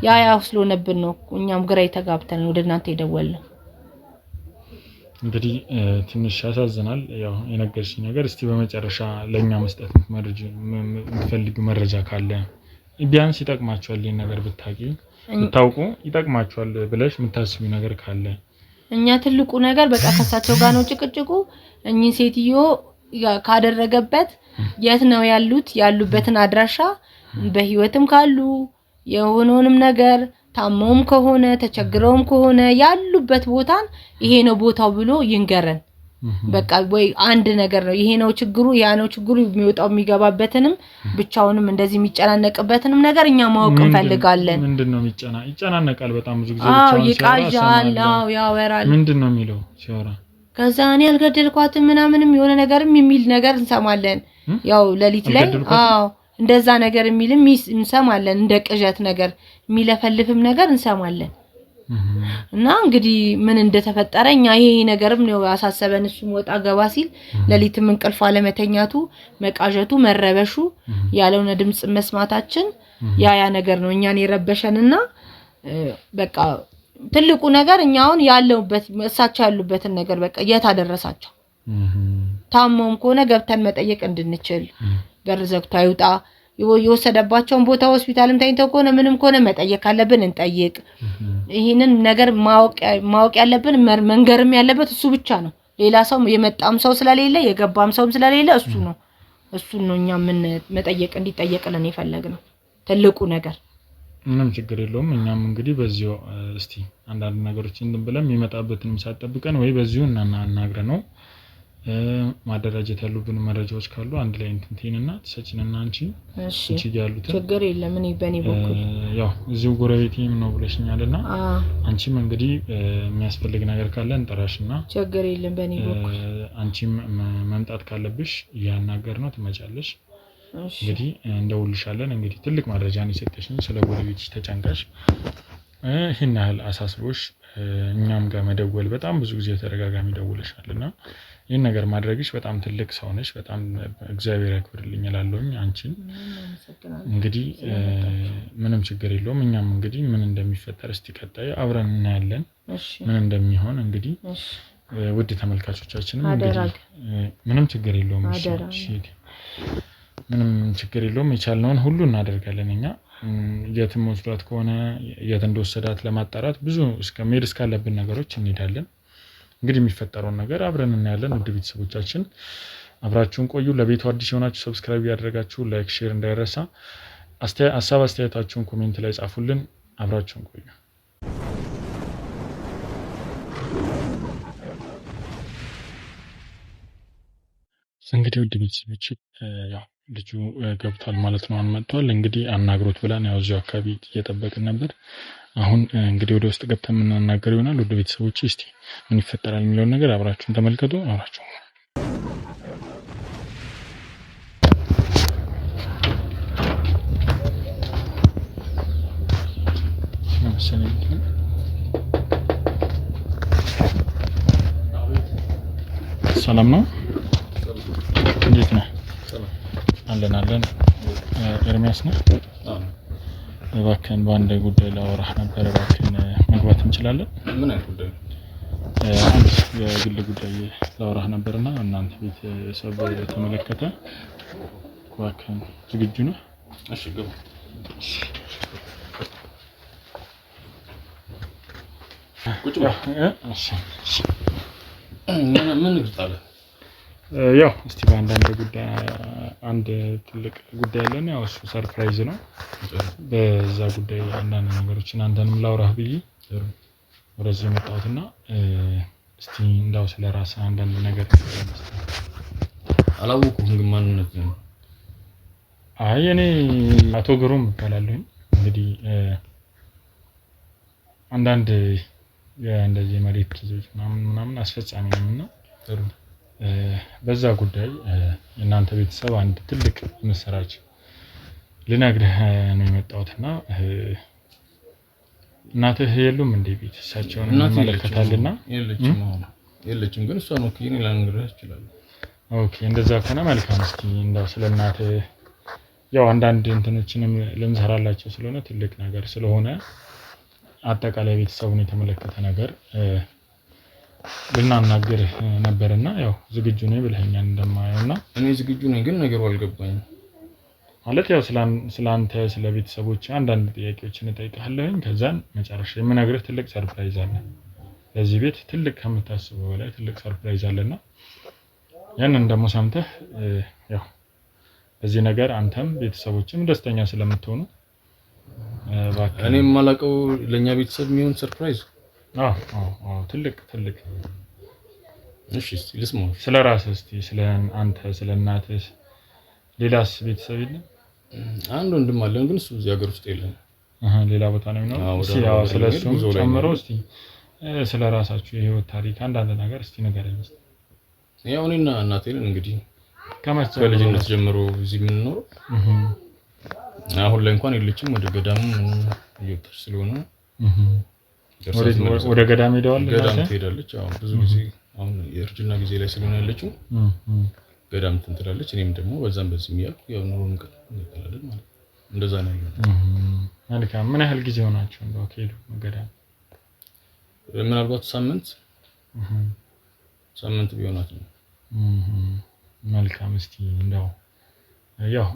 ያ ስለሆነብን ነው እኛም ግራ የተጋብተን ወደ እናንተ ይደወልን እንግዲህ ትንሽ ያሳዝናል ያው የነገርሽኝ ነገር እስቲ በመጨረሻ ለኛ መስጠት የምትፈልጊው መረጃ ካለ ቢያንስ ይጠቅማችኋል ይሄን ነገር ብታውቁ ይጠቅማችኋል ብለሽ የምታስቢው ነገር ካለ እኛ ትልቁ ነገር በቃ ከሳቸው ጋር ነው ጭቅጭቁ እኚህ ሴትዮ ካደረገበት የት ነው ያሉበትን አድራሻ በህይወትም ካሉ የሆነውንም ነገር ታመውም ከሆነ ተቸግረውም ከሆነ ያሉበት ቦታን ይሄ ነው ቦታው ብሎ ይንገረን በቃ ወይ አንድ ነገር ነው ይሄ ነው ችግሩ ያ ነው ችግሩ የሚወጣው የሚገባበትንም ብቻውንም እንደዚህ የሚጨናነቅበትንም ነገር እኛ ማወቅ እንፈልጋለን ምንድነው ይጨናነቃል በጣም ብዙ ጊዜ ብቻውን ይቃዣል ያወራል ምንድነው የሚለው ሲያወራ ከዛ እኔ አልገደልኳትም ምናምንም የሆነ ነገርም የሚል ነገር እንሰማለን ያው ለሊት ላይ እንደዛ ነገር የሚልም እንሰማለን እንደ ቅዠት ነገር የሚለፈልፍም ነገር እንሰማለን እና እንግዲህ ምን እንደተፈጠረኛ ይሄ ነገርም ነው ያሳሰበን እሱ ወጣ ገባ ሲል ለሊትም እንቅልፍ አለመተኛቱ መቃዠቱ መረበሹ ያለውነ ድምጽ መስማታችን ያ ነገር ነው እኛን የረበሸንና በቃ ትልቁ ነገር እኛውን ያለውበት እሳቸው ያሉበትን ነገር በቃ የታደረሳቸው ታሞም ኮነ ገብተን መጠየቅ እንድንችል በርዘክቱ አይውጣ የወሰደባቸውን ቦታ ሆስፒታልም ታይተው ኮነ ምንም ኮነ መጠየቅ ካለብን እንጠይቅ ይሄንን ነገር ማወቅ ያለብን መንገርም ያለበት እሱ ብቻ ነው ሌላ ሰው የመጣም ሰው ስለሌለ የገባም ሰው ስለሌለ እሱ ነው እኛ ምን መጠየቅ እንዲጠየቅልን የፈለግነው ትልቁ ነገር ምንም ችግር የለውም እኛም እንግዲህ በዚሁ እስቲ አንዳንድ ነገሮችን እንደብለም ይመጣበትንም ሳይጠብቀን ወይ በዚሁ እናናግረ ነው ማደራጀት ያሉብን መረጃዎች ካሉ አንድ ላይ እንትንቲንና ተሰጭንና አንቺ ያሉት ችግር የለም እኔ በኔ በኩል ያው እዚሁ ጎረቤቴም ነው ብለሽኛልና አንቺም እንግዲህ የሚያስፈልግ ነገር ካለ እንጠራሽና ችግር የለም በኔ በኩል አንቺም መምጣት ካለብሽ ያናገርነው ትመጫለሽ እንግዲህ እንደውልሻለን እንግዲህ ትልቅ መረጃ ነው የሰጠሽኝ ስለ ጎረቤትሽ ተጨንቀሽ ይሄን ያህል አሳስቦሽ እኛም ጋር መደወል በጣም ብዙ ጊዜ ተደጋጋሚ ደውለሻልና ይሄን ነገር ማድረግሽ በጣም ትልቅ ሰው ነሽ በጣም እግዚአብሔር ያክብርልኝ እላለሁኝ አንቺን እንግዲህ ምንም ችግር የለውም እኛም እንግዲህ ምን እንደሚፈጠር እስቲ ቀጣይ አብረን እናያለን ምን እንደሚሆን እንግዲህ ውድ ተመልካቾቻችንም እንግዲህ ምንም ችግር የለውም እሺ ምንም ችግር የለውም የቻልነውን ሁሉ እናደርጋለን እኛ የትም ወስዷት ከሆነ የት እንደወሰዳት ለማጣራት ብዙ እስከመሄድ እስካለብን ነገሮች እንሄዳለን እንግዲህ የሚፈጠረው ነገር አብረን እናያለን ውድ ቤተሰቦቻችን አብራችሁን ቆዩ ለቤቱ አዲስ የሆናችሁ ሰብስክራይብ ያደረጋችሁ ላይክ ሼር እንዳይረሳ ሐሳብ አስተያየታችሁን ኮሜንት ላይ ጻፉልን አብራችሁን ቆዩ እንግዲህ ውድ ቤተሰቦች ያው ልጁ ገብቷል ማለት ነው አንመጣው እንግዲህ አናግሮት ብላን ያው እዚሁ አካባቢ እየጠበቅን ነበር አሁን እንግዲህ ወደ ውስጥ ገብተን እናናገር ይሆናል ወደ ቤተሰቦች እስቲ ምን ይፈጠራል የሚለው ነገር አብራችሁን ተመልከቱ አብራችሁ ሰላም ነው እንዴት ነህ አለን ኤርሚያስ ነው እባክህን በአንድ ጉዳይ ላወራህ ነበር እባክህን መግባት እንችላለን ምን አይነት ጉዳይ አንድ የግል ጉዳይ ላወራህ ነበርና እናንተ ቤተሰብ ተመለከተ እባክህን ዝግጁ ነህ እሺ ግቡ ቁጭ እሺ ምን ግጣለ ያው እስቲ በአንዳንድ ጉዳይ አንድ ትልቅ ጉዳይ አለን ያው እሱ ሰርፕራይዝ ነው በዛ ጉዳይ አንዳንድ ነገሮችን አንተንም ላውራህ ብዬ ወደዚህ መጣሁትና እስቲ እንዳው ስለራስ አንዳንድ ነገር አላወኩም ግን ማንነት ነው አይ እኔ አቶ ግሩም እባላለሁ እንግዲህ አንዳንድ እንደዚህ መሬት ልጆች ምናምን አስፈጻሚ ነኝና በዛ ጉዳይ እናንተ ቤተሰብ አንድ ትልቅ መስራች ልነግርህ ነው የመጣሁትና እናትህ የሉም እንዴ ቤት እሳቸውን እንመለከታልና የለችም ግን እሷ ነው ከኔ ላንግርህ ይችላል ኦኬ እንደዛ ከሆነ መልካም እስቲ እንዳው ስለናትህ ያው አንዳንድ እንትኖችንም ልንሰራላቸው ስለሆነ ትልቅ ነገር ስለሆነ አጠቃላይ ቤተሰቡን የተመለከተ ነገር ልናናገር ነበርና ያው ዝግጁ ነኝ ብለኸኛል እንደማየውና እኔ ዝግጁ ነኝ ግን ነገሩ አልገባኝም ማለት ያው ስላንተ ስለ ቤተሰቦች አንዳንድ ጥያቄዎችን እጠይቅሃለሁኝ ከዛን መጨረሻ የምነግርህ ትልቅ ሰርፕራይዝ አለ ለዚህ ቤት ትልቅ ከምታስበው በላይ ትልቅ ሰርፕራይዝ አለና ያንን ደግሞ ሰምተህ ያው በዚህ ነገር አንተም ቤተሰቦችም ደስተኛ ስለምትሆኑ እኔም ማላቀው ለኛ ቤተሰብ የሚሆን ሰርፕራይዝ ትልቅ እሺ ልስማው። ስለ ራስህ እስቲ ስለ አንተ ስለ እናትህ ሌላስ ቤተሰብ የለም? አንድ ወንድም አለን ግን እሱ እዚህ ሀገር ውስጥ የለም። ሌላ ቦታ ነው የሚኖረው። እስቲ ያው ስለሱም ጨምሮ እስቲ ስለ ራሳችሁ የህይወት ታሪክ አንዳንድ ነገር እስቲ ንገረኝ። ያው እኔና እናቴ ነን እንግዲህ ከልጅነት ጀምሮ እዚህ የምንኖረው። አሁን ላይ እንኳን የለችም፣ ወደ ገዳም እየወጣች ስለሆነ ወደ ገዳም ሄደዋል። ገዳም ትሄዳለች። አሁን ብዙ ጊዜ አሁን የእርጅና ጊዜ ላይ ስለሆነ ያለችው ገዳም ትላለች። እኔም ደግሞ በዛም በዚህ የሚያልኩ ያው ኑሮን እንቀጥላለን ማለት እንደዛ ነው ያለው። መልካም። ምን ያህል ጊዜ ሆናችሁ እንደው ከሄዱ ገዳም? ምናልባት ሳምንት ቢሆናት ነው። መልካም። እስቲ እንደው ያው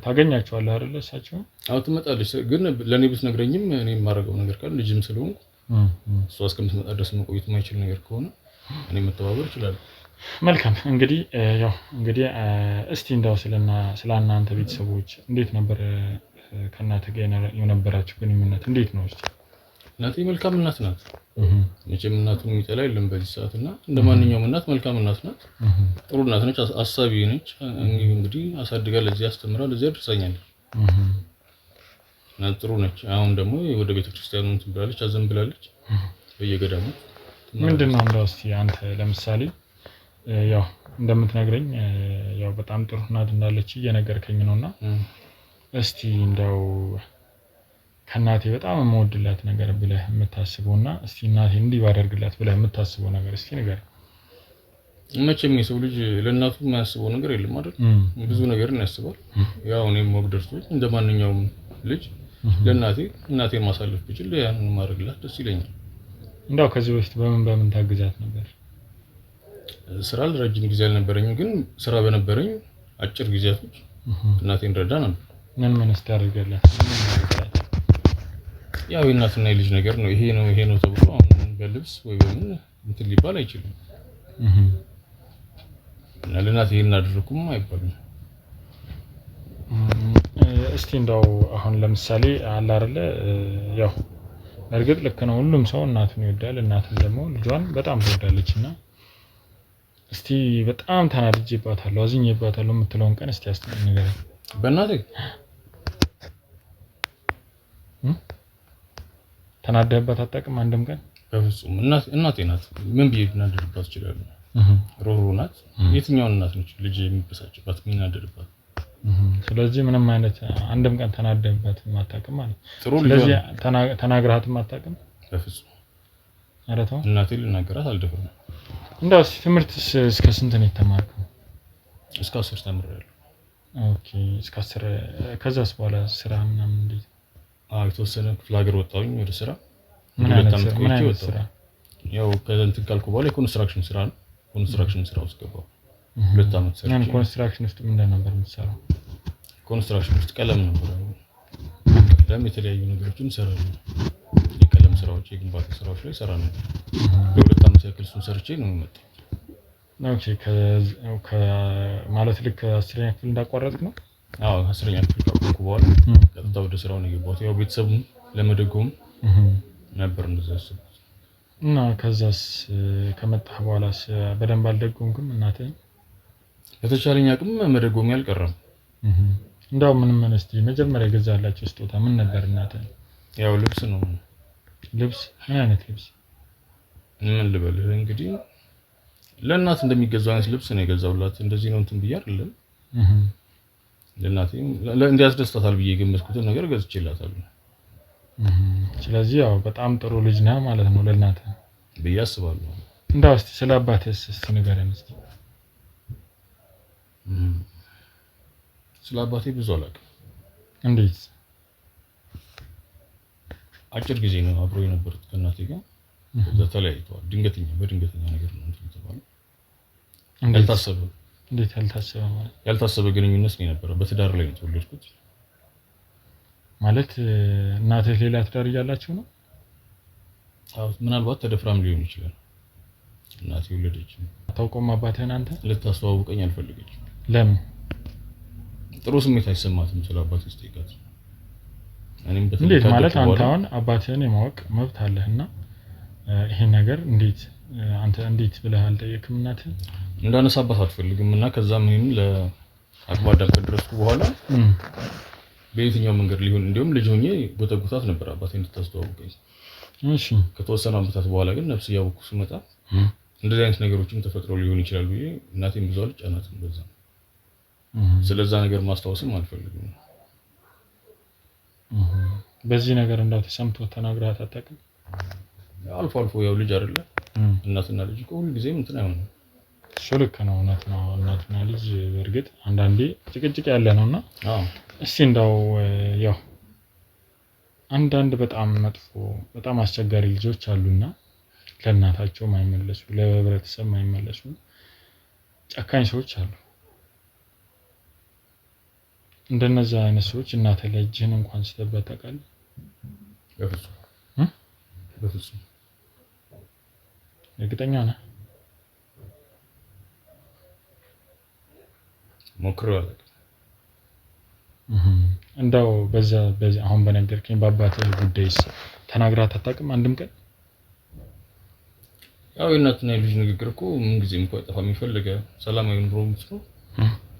ታገኛቸዋለህ አይደል? እሳቸው አዎ ትመጣለች። ግን ለኔ ብትነግረኝም እኔ የማደርገው ነገር ካለ ልጅም ስለሆንኩ እሷ እስከምትመጣ ድረስ መቆየት የማይችል ነገር ከሆነ እኔ መተባበር እችላለሁ። መልካም። እንግዲህ እስቲ እንደው ስለ እናንተ ቤተሰቦች እንዴት ነበር ከእናትህ ጋር የነበራችሁ ግንኙነት እንዴት ነው? እስቲ እናቴ መልካም እናት ናት። መቼም እናቱን የሚጠላ የለም በዚህ ሰዓት እና እንደማንኛውም እናት መልካም እናት ናት። ጥሩ እናት ነች፣ አሳቢ ነች። እንግዲህ አሳድጋ ለዚህ አስተምራ ለዚህ አድርሳኛለች እና ጥሩ ነች። አሁን ደግሞ ወደ ቤተክርስቲያኑ እንትን ብላለች፣ አዘንብላለች በየገዳሙ። ምንድነው እንደው እስቲ አንተ ለምሳሌ ያው እንደምትነግረኝ ያው በጣም ጥሩ እናት እንዳለች እየነገርከኝ ነውና እስቲ እንደው ከእናቴ በጣም የምወድላት ነገር ብለህ የምታስበውና እስቲ እናቴ እንዲህ ባደርግላት ብለህ የምታስበው ነገር እስቲ ንገረኝ። መቼም የሰው ልጅ ለእናቱ የማያስበው ነገር የለም አይደል? ብዙ ነገርን ያስባል። ያው እኔም ወግ ደርሶኝ እንደማንኛውም ልጅ እናቴን ማሳለፍ ብችል ያንን ማድረግላት ደስ ይለኛል። እንደው ከዚህ በፊት በምን ታግዛት ነበር? ስራ ለረጅም ጊዜ አልነበረኝም፣ ግን ስራ በነበረኝ አጭር ጊዜያቶች እናቴን ረዳ ነበር። ምን አስታርገላት? ያው የእናትና የልጅ ነገር ነው። ይሄ ነው ተብሎ አሁን በልብስ ወይ በምን እንትን ሊባል አይችልም። እና ለእናቴ እናድርኩም አይባልም። እስቲ እንደው አሁን ለምሳሌ አለ አይደለ ያው እርግጥ ልክ ነው፣ ሁሉም ሰው እናቱን ይወዳል፣ እናቱም ደግሞ ልጇን በጣም ትወዳለችና እስቲ በጣም ተናድጄባታለሁ አዝኜባታለሁ የምትለውን ቀን እስቲ አስተያየት ንገረኝ። በእናቴ ተናደህባት አታውቅም አንድም ቀን? በፍጹም። እናቴ ናት። ምን ብዬ ልናደድባት እችላለሁ? ሮሮ ናት። የትኛውን እናት ነች ልጅ የሚበሳጭባት የሚናደድባት? ስለዚህ ምንም አይነት አንድም ቀን ተናደህባት አታውቅም ማለት። ስለዚህ ተናግረሃትም አታውቅም? በፍጹም። ኧረ ተው። እናቴ ልናገራት አልደፍርም። እንደው ትምህርትስ እስከ ስንት ነው የተማርከው? እስከ 10 ተምሬያለሁ። ኦኬ እስከ 10። ከዛስ በኋላ ስራ ምናምን እንዴት? የተወሰነ ክፍለ ሀገር ወጣሁኝ ወደ ስራ። ምን አይነት ስራ? ያው ከእንትን ካልኩ በኋላ የኮንስትራክሽን ስራ ነው። ኮንስትራክሽን ስራ ውስጥ ገባሁ። 2 አመት ሰርቼ። ኮንስትራክሽን ውስጥ ምን ነበር የምትሰራው? ኮንስትራክሽን ውስጥ ቀለም ነበር። ቀለም የተለያዩ ነገሮችን እሰራለሁ። የቀለም ስራዎች፣ የግንባታ ስራዎች ላይ እሰራ ነበር። ለ2 አመት ያክል እሱን ሰርቼ ነው የመጣሁት። ኦኬ ማለት ልክ 10ኛ ክፍል እንዳቋረጥክ ነው? አዎ 10ኛ ክፍል ካቆምኩ በኋላ ቀጥታ ወደ ስራው ነው የገባሁት። ያው ቤተሰቡን ለመደጎም ነበር እንደዛ ያሰብኩት። እና ከዛስ ከመጣህ በኋላስ በደንብ አልደጎምክም እናትህን? በተቻለኝ አቅም መደጎም ያልቀረም። እንደው ምን እስቲ መጀመሪያ የገዛላችሁ ስጦታ ምን ነበር እናትህ? ያው ልብስ ነው። ልብስ? ምን አይነት ልብስ? ምን ልበልህ እንግዲህ ለእናት እንደሚገዛው አይነት ልብስ ነው የገዛውላት። እንደዚህ ነው እንትን ብዬ አይደለም። ለእናቴም እንዲያስደስታታል ብዬ የገመትኩትን ነገር ገዝቼላታለሁ። ስለዚህ ያው በጣም ጥሩ ልጅ ነህ ማለት ነው ለእናትህ ብዬ አስባለሁ። እንደው እስቲ ስለ አባትህስ እስቲ ንገረን እስቲ። ስለ አባቴ ብዙ አላውቅም። እንዴት? አጭር ጊዜ ነው አብሮ የነበሩት ከእናቴ ጋር። ከዛ ተለያይተዋል። በድንገተኛ ነገር ነው እንትን የተባለው። ያልታሰበ። እንዴት ያልታሰበ ማለት? ያልታሰበ ግንኙነት ነው የነበረው። በትዳር ላይ ነው የተወለድኩት። ማለት እናትህ ሌላ ትዳር እያላችሁ ነው? አዎ ምናልባት ተደፍራም ሊሆን ይችላል። እናቴ ወለደችኝ። አታውቀውም አባትህን አንተ? ልታስተዋውቀኝ አልፈልገችም። ለምን? ጥሩ ስሜት አይሰማትም ስለ አባትህ ስጠይቃት። እንዴት ማለት አንተ አሁን አባትህን የማወቅ መብት አለህና ይሄን ነገር እንዴት አንተ እንዴት ብለህ አልጠየቅም እናትህ? እንዳነሳባት አትፈልግም እና ከዛም ይሄን ለአቅመ አዳም ከደረስኩ በኋላ በየትኛው መንገድ ሊሆን እንደውም ልጅ ሆኜ ጎተጎታት ነበር አባቴ እንድታስተዋውቀኝ። እሺ ከተወሰነ ዓመታት በኋላ ግን ነፍስ ያወኩ ስመጣ እንደዚህ አይነት ነገሮችም ተፈጥረው ሊሆን ይችላል ብዬ እናቴን ብዙ አልጫናትም በዛ። ስለዛ ነገር ማስታወስም አልፈልግም። በዚህ ነገር እንዳው ተሰምቶ ተናግራት አታውቅም? አልፎ አልፎ ያው ልጅ አይደለ እናትና ልጅ ሁሉ ጊዜም እንትን አይሆንም። እሱ ልክ ነው፣ እውነት ነው። እናትና ልጅ በእርግጥ አንዳንዴ ጭቅጭቅ ያለ ነውና እስቲ እንዳው ያው አንዳንድ በጣም መጥፎ በጣም አስቸጋሪ ልጆች አሉና ለእናታቸው ማይመለሱ ለህብረተሰብ ማይመለሱ ጨካኝ ሰዎች አሉ። እንደነዛ አይነት ሰዎች እናተ ላይ እጅህን እንኳን ስተበት ታውቃለህ? በፍጹም እርግጠኛ ነህ? ሞክረዋል። እንዳው በዛ አሁን በነገርከኝ በአባትህ ጉዳይስ ተናግራት አታውቅም አንድም ቀን? ያው እናትና ልጅ ንግግር እኮ ምን ጊዜም እኮ አይጠፋም። የሚፈልገ ሰላማዊ ኑሮ ነው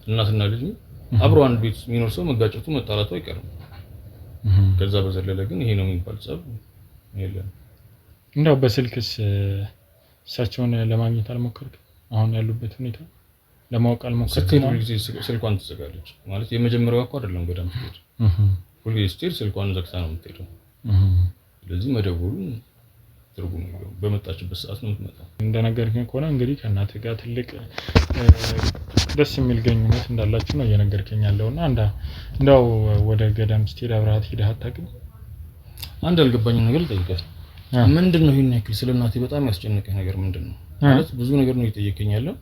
እናትና ልጅ አብሮ አንድ ቤት የሚኖር ሰው መጋጨቱ መጣላቱ አይቀርም። ከዛ በዘለለ ግን ይሄ ነው የሚባል ጸብ የለም። እንዳው በስልክስ እሳቸውን ለማግኘት አልሞከርክም? አሁን ያሉበት ሁኔታ ለማወቅ አልሞከርክም? ስልኳን ትዘጋለች ማለት የመጀመሪያው እኮ አይደለም ገዳም ስትሄድ ሁሌ ስትሄድ ስልኳን ዘግታ ነው የምትሄደው። ስለዚህ መደወሉ ትርጉም የለውም። በመጣችበት ሰዓት ነው የምትመጣው። እንደነገርከኝ ከሆነ እንግዲህ ከእናትህ ጋር ትልቅ ደስ የሚል ግንኙነት እንዳላችሁ ነው እየነገርከኝ ያለውና እንዳው ወደ ገዳም ስትሄድ አብረሃት ሄደህ አታውቅም? አንድ ያልገባኝ ነገር ልጠይቅህ። ምንድነው ይሄን ያክል ስለእናቴ በጣም ያስጨነቀኝ ነገር ምንድነው? ማለት ብዙ ነገር ነው እየጠየቀኝ ያለው።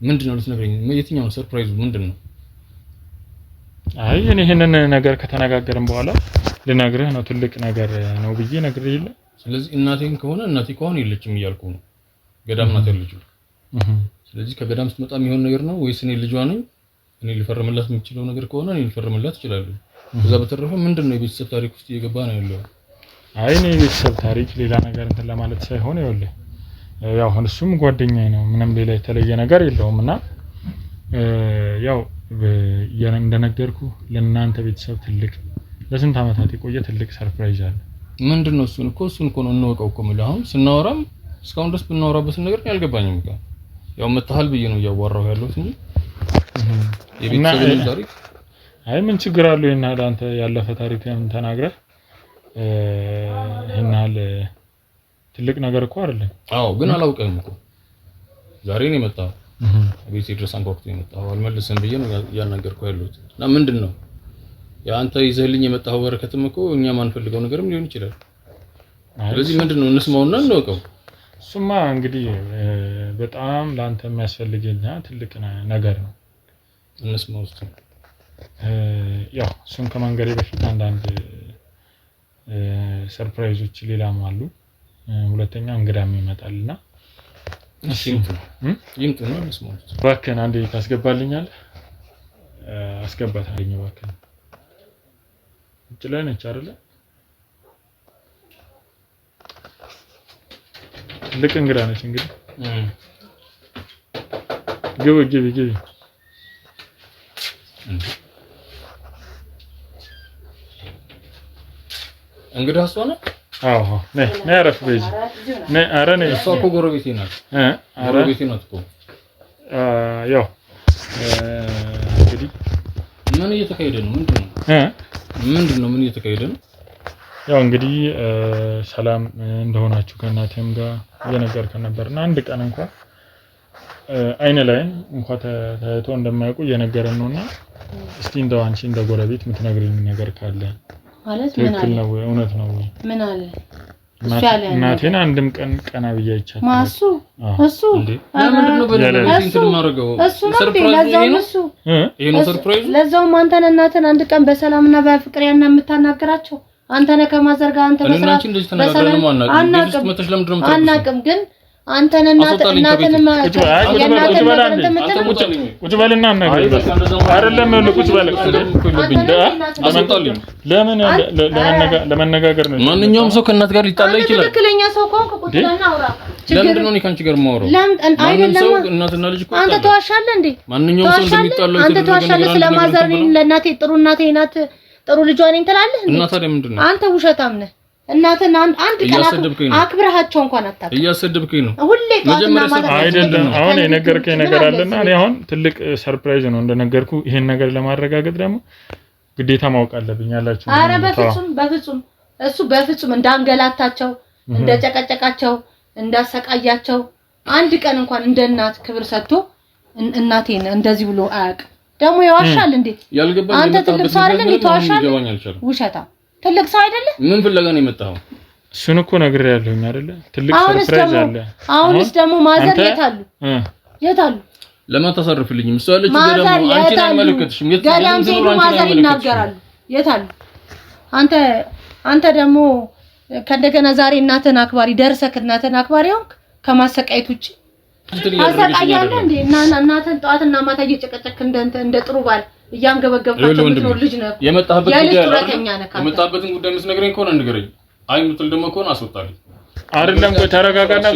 ምንድነው ልትነግረኝ? የትኛው ሰርፕራይዙ ምንድነው? አይ እኔ ይሄንን ነገር ከተነጋገርን በኋላ ልነግርህ ነው ትልቅ ነገር ነው ብዬ ነግሬህ የለ። ስለዚህ እናቴን ከሆነ እናቴ ከሆነ የለችም እያልኩ ነው። ገዳም ናት ያለችው። ስለዚህ ከገዳም ስትመጣ የሚሆን ነገር ነው ወይስ እኔ ልጇ ነኝ? እኔ ልፈርምላት የምችለው ነገር ከሆነ እኔ ልፈርምላት እችላለሁ። ከዛ በተረፈ ምንድነው የቤተሰብ ታሪክ ውስጥ እየገባ ነው ያለው? አይ እኔ የቤተሰብ ታሪክ ሌላ ነገር እንትን ለማለት ሳይሆን ይኸውልህ ያው እሱም ጓደኛዬ ነው፣ ምንም ሌላ የተለየ ነገር የለውምና ያው እንደነገርኩ ለእናንተ ቤተሰብ ትልቅ ለስንት ዓመታት የቆየ ትልቅ ሰርፕራይዝ አለ። ምንድነው? እሱን እኮ ነው እንወቀው እኮ ማለት አሁን ስናወራም እስካሁን ድረስ ብናወራበት ነገር ያልገባኝም እኮ ያው መታሃል ብዬ ነው ያዋራው ያለሁት እንጂ የቤተሰብ ታሪክ አይ ምን ችግር አለው? እና አንተ ያለፈ ታሪክህን ተናግረህ ይሄናል ትልቅ ነገር እኮ አይደለም። አዎ ግን አላውቀም እኮ ዛሬ ነው የመጣው። ቤት ድረስ አንኳኩቶ የመጣው አልመለሰም ብዬ ነው ያናገርኩህ ያለሁት። እና ምንድነው ያንተ ይዘህልኝ የመጣው በረከትም እኮ እኛ ማንፈልገው ነገርም ሊሆን ይችላል። ስለዚህ ምንድነው እንስማውና እንወቀው። እሱማ እንግዲህ በጣም ላንተ የሚያስፈልግና ትልቅ ነገር ነው። እንስማው እስቲ። ያው እሱን ከመንገሬ በፊት አንዳንድ ሰርፕራይዞች ሌላም አሉ። ሁለተኛ እንግዳም ይመጣልና እሺ ይምጡና እንስማው። እባክህን አንዴ ታስገባልኛል? አስገባታለኝ እባክህን። እጭ ላይ ነች አይደለ? ልክ እንግዳ ነች እንግዲህ። ግቢ እንግዳ ሆነ? አዎ ነይ አረፍ በይ። ነይ ኧረ ነይ። እሷ እኮ ጎረቤቴ ናት። ጎረቤቴ ናት እኮ። ያው እንግዲህ ምን እየተካሄደ ነው? ምንድነው? ምን እየተካሄደ ነው? ያው እንግዲህ ሰላም እንደሆናችሁ ከእናቴም ጋር እየነገርከን ነበርና አንድ ቀን እንኳን አይነ ላይ እንኳን ተያይቶ እንደማያውቁ እየነገረን ነውና እስቲ እንደው አንቺ እንደ ጎረቤት የምትነግሪኝ ነገር ካለ ማለት ምን አለ? ነው እውነት ነው? ምን አለ? እናቴን አንድም ቀን ቀና ብዬ አይቻት ማሱ እሱ ለምንድነው በለበለኝ እንትን ማረገው? ሰርፕራይዝ ይሄ ነው ሰርፕራይዝ። ለዛውም አንተን እናትን አንድ ቀን በሰላምና በፍቅር ያና የምታናግራቸው አንተ ነህ ከማዘርጋ አንተ በሰላም እንደዚህ ተናግረን ነው አናውቅም። ግን አንተን እናትህን ቁጭ በልና አይደለም ቁጭ በል ለመነጋገር ነው። ማንኛውም ሰው ከእናት ጋር ሊጣላ ይችላል። ትክክለኛ ሰው ከሆንክ ቁጭ በልና አውራ። ለምንድን ነው ከአንቺ ጋር የማወራው? ማንም ሰው እናትና ልጅ እኮ አንተ ተዋሻለህ እንዴ? ማንኛውም ሰው እንደሚጣላው አንተ ተዋሻለህ። ስለማዘር ለእናቴ ጥሩ እናቴ ናት ጥሩ ልጇ ነኝ ትላለህ እንዴ? እና ታዲያ ምንድን ነው? አንተ ውሸታም ነህ። እናትን አንድ ቀን አክብረሃቸው እንኳን አታውቅም። እያሰደብከኝ ነው። ሁሌ አይደለም አሁን የነገርከኝ ነገር አለና እኔ አሁን ትልቅ ሰርፕራይዝ ነው እንደነገርኩ። ይሄን ነገር ለማረጋገጥ ደግሞ ግዴታ ማወቅ አለብኝ ያላችሁ። አረ በፍጹም እሱ በፍጹም እንዳንገላታቸው እንደጨቀጨቃቸው እንዳሰቃያቸው አንድ ቀን እንኳን እንደ እናት ክብር ሰጥቶ እናቴን እንደዚህ ብሎ አያውቅም። ደግሞ ይዋሻል እንዴ? አንተ ትልቅ ሰው አይደል እንዴ? ተዋሻለህ። ውሸታም ትልቅ ሰው አይደለም። ምን ፍለጋ ነው የመጣው? እሱን እኮ ነግሬያለሁኝ አይደለ? ትልቅ ሰርፕራይዝ አለ። አሁንስ ደግሞ ማዘር የት አሉ? ለማን ታሳርፍልኝም? እሱ ያለች ገዳም ነው። አንቺን አይመለከትሽም። ገዳም ሲሉ ማዘር ይናገራሉ። የት አሉ? አንተ ደግሞ ከእንደገና ዛሬ እናትህን አክባሪ ደርሰህ እናትህን አክባሪ ሆንክ ከማሰቃየት ውጪ አሰቃያለህ እንዴ? እናትህን ጠዋትና ማታ እየጨቀጨክ እንደ ጥሩ ባል እያንገበገብካቸው የምትኖር ልጅ ነው። የመጣበትን ጉዳይ የምትነግረኝ ከሆነ ንገረኝ። አይ የምትል ደግሞ ከሆነ አስወጣልኝ። አይደለም ቆይ ተረጋጋና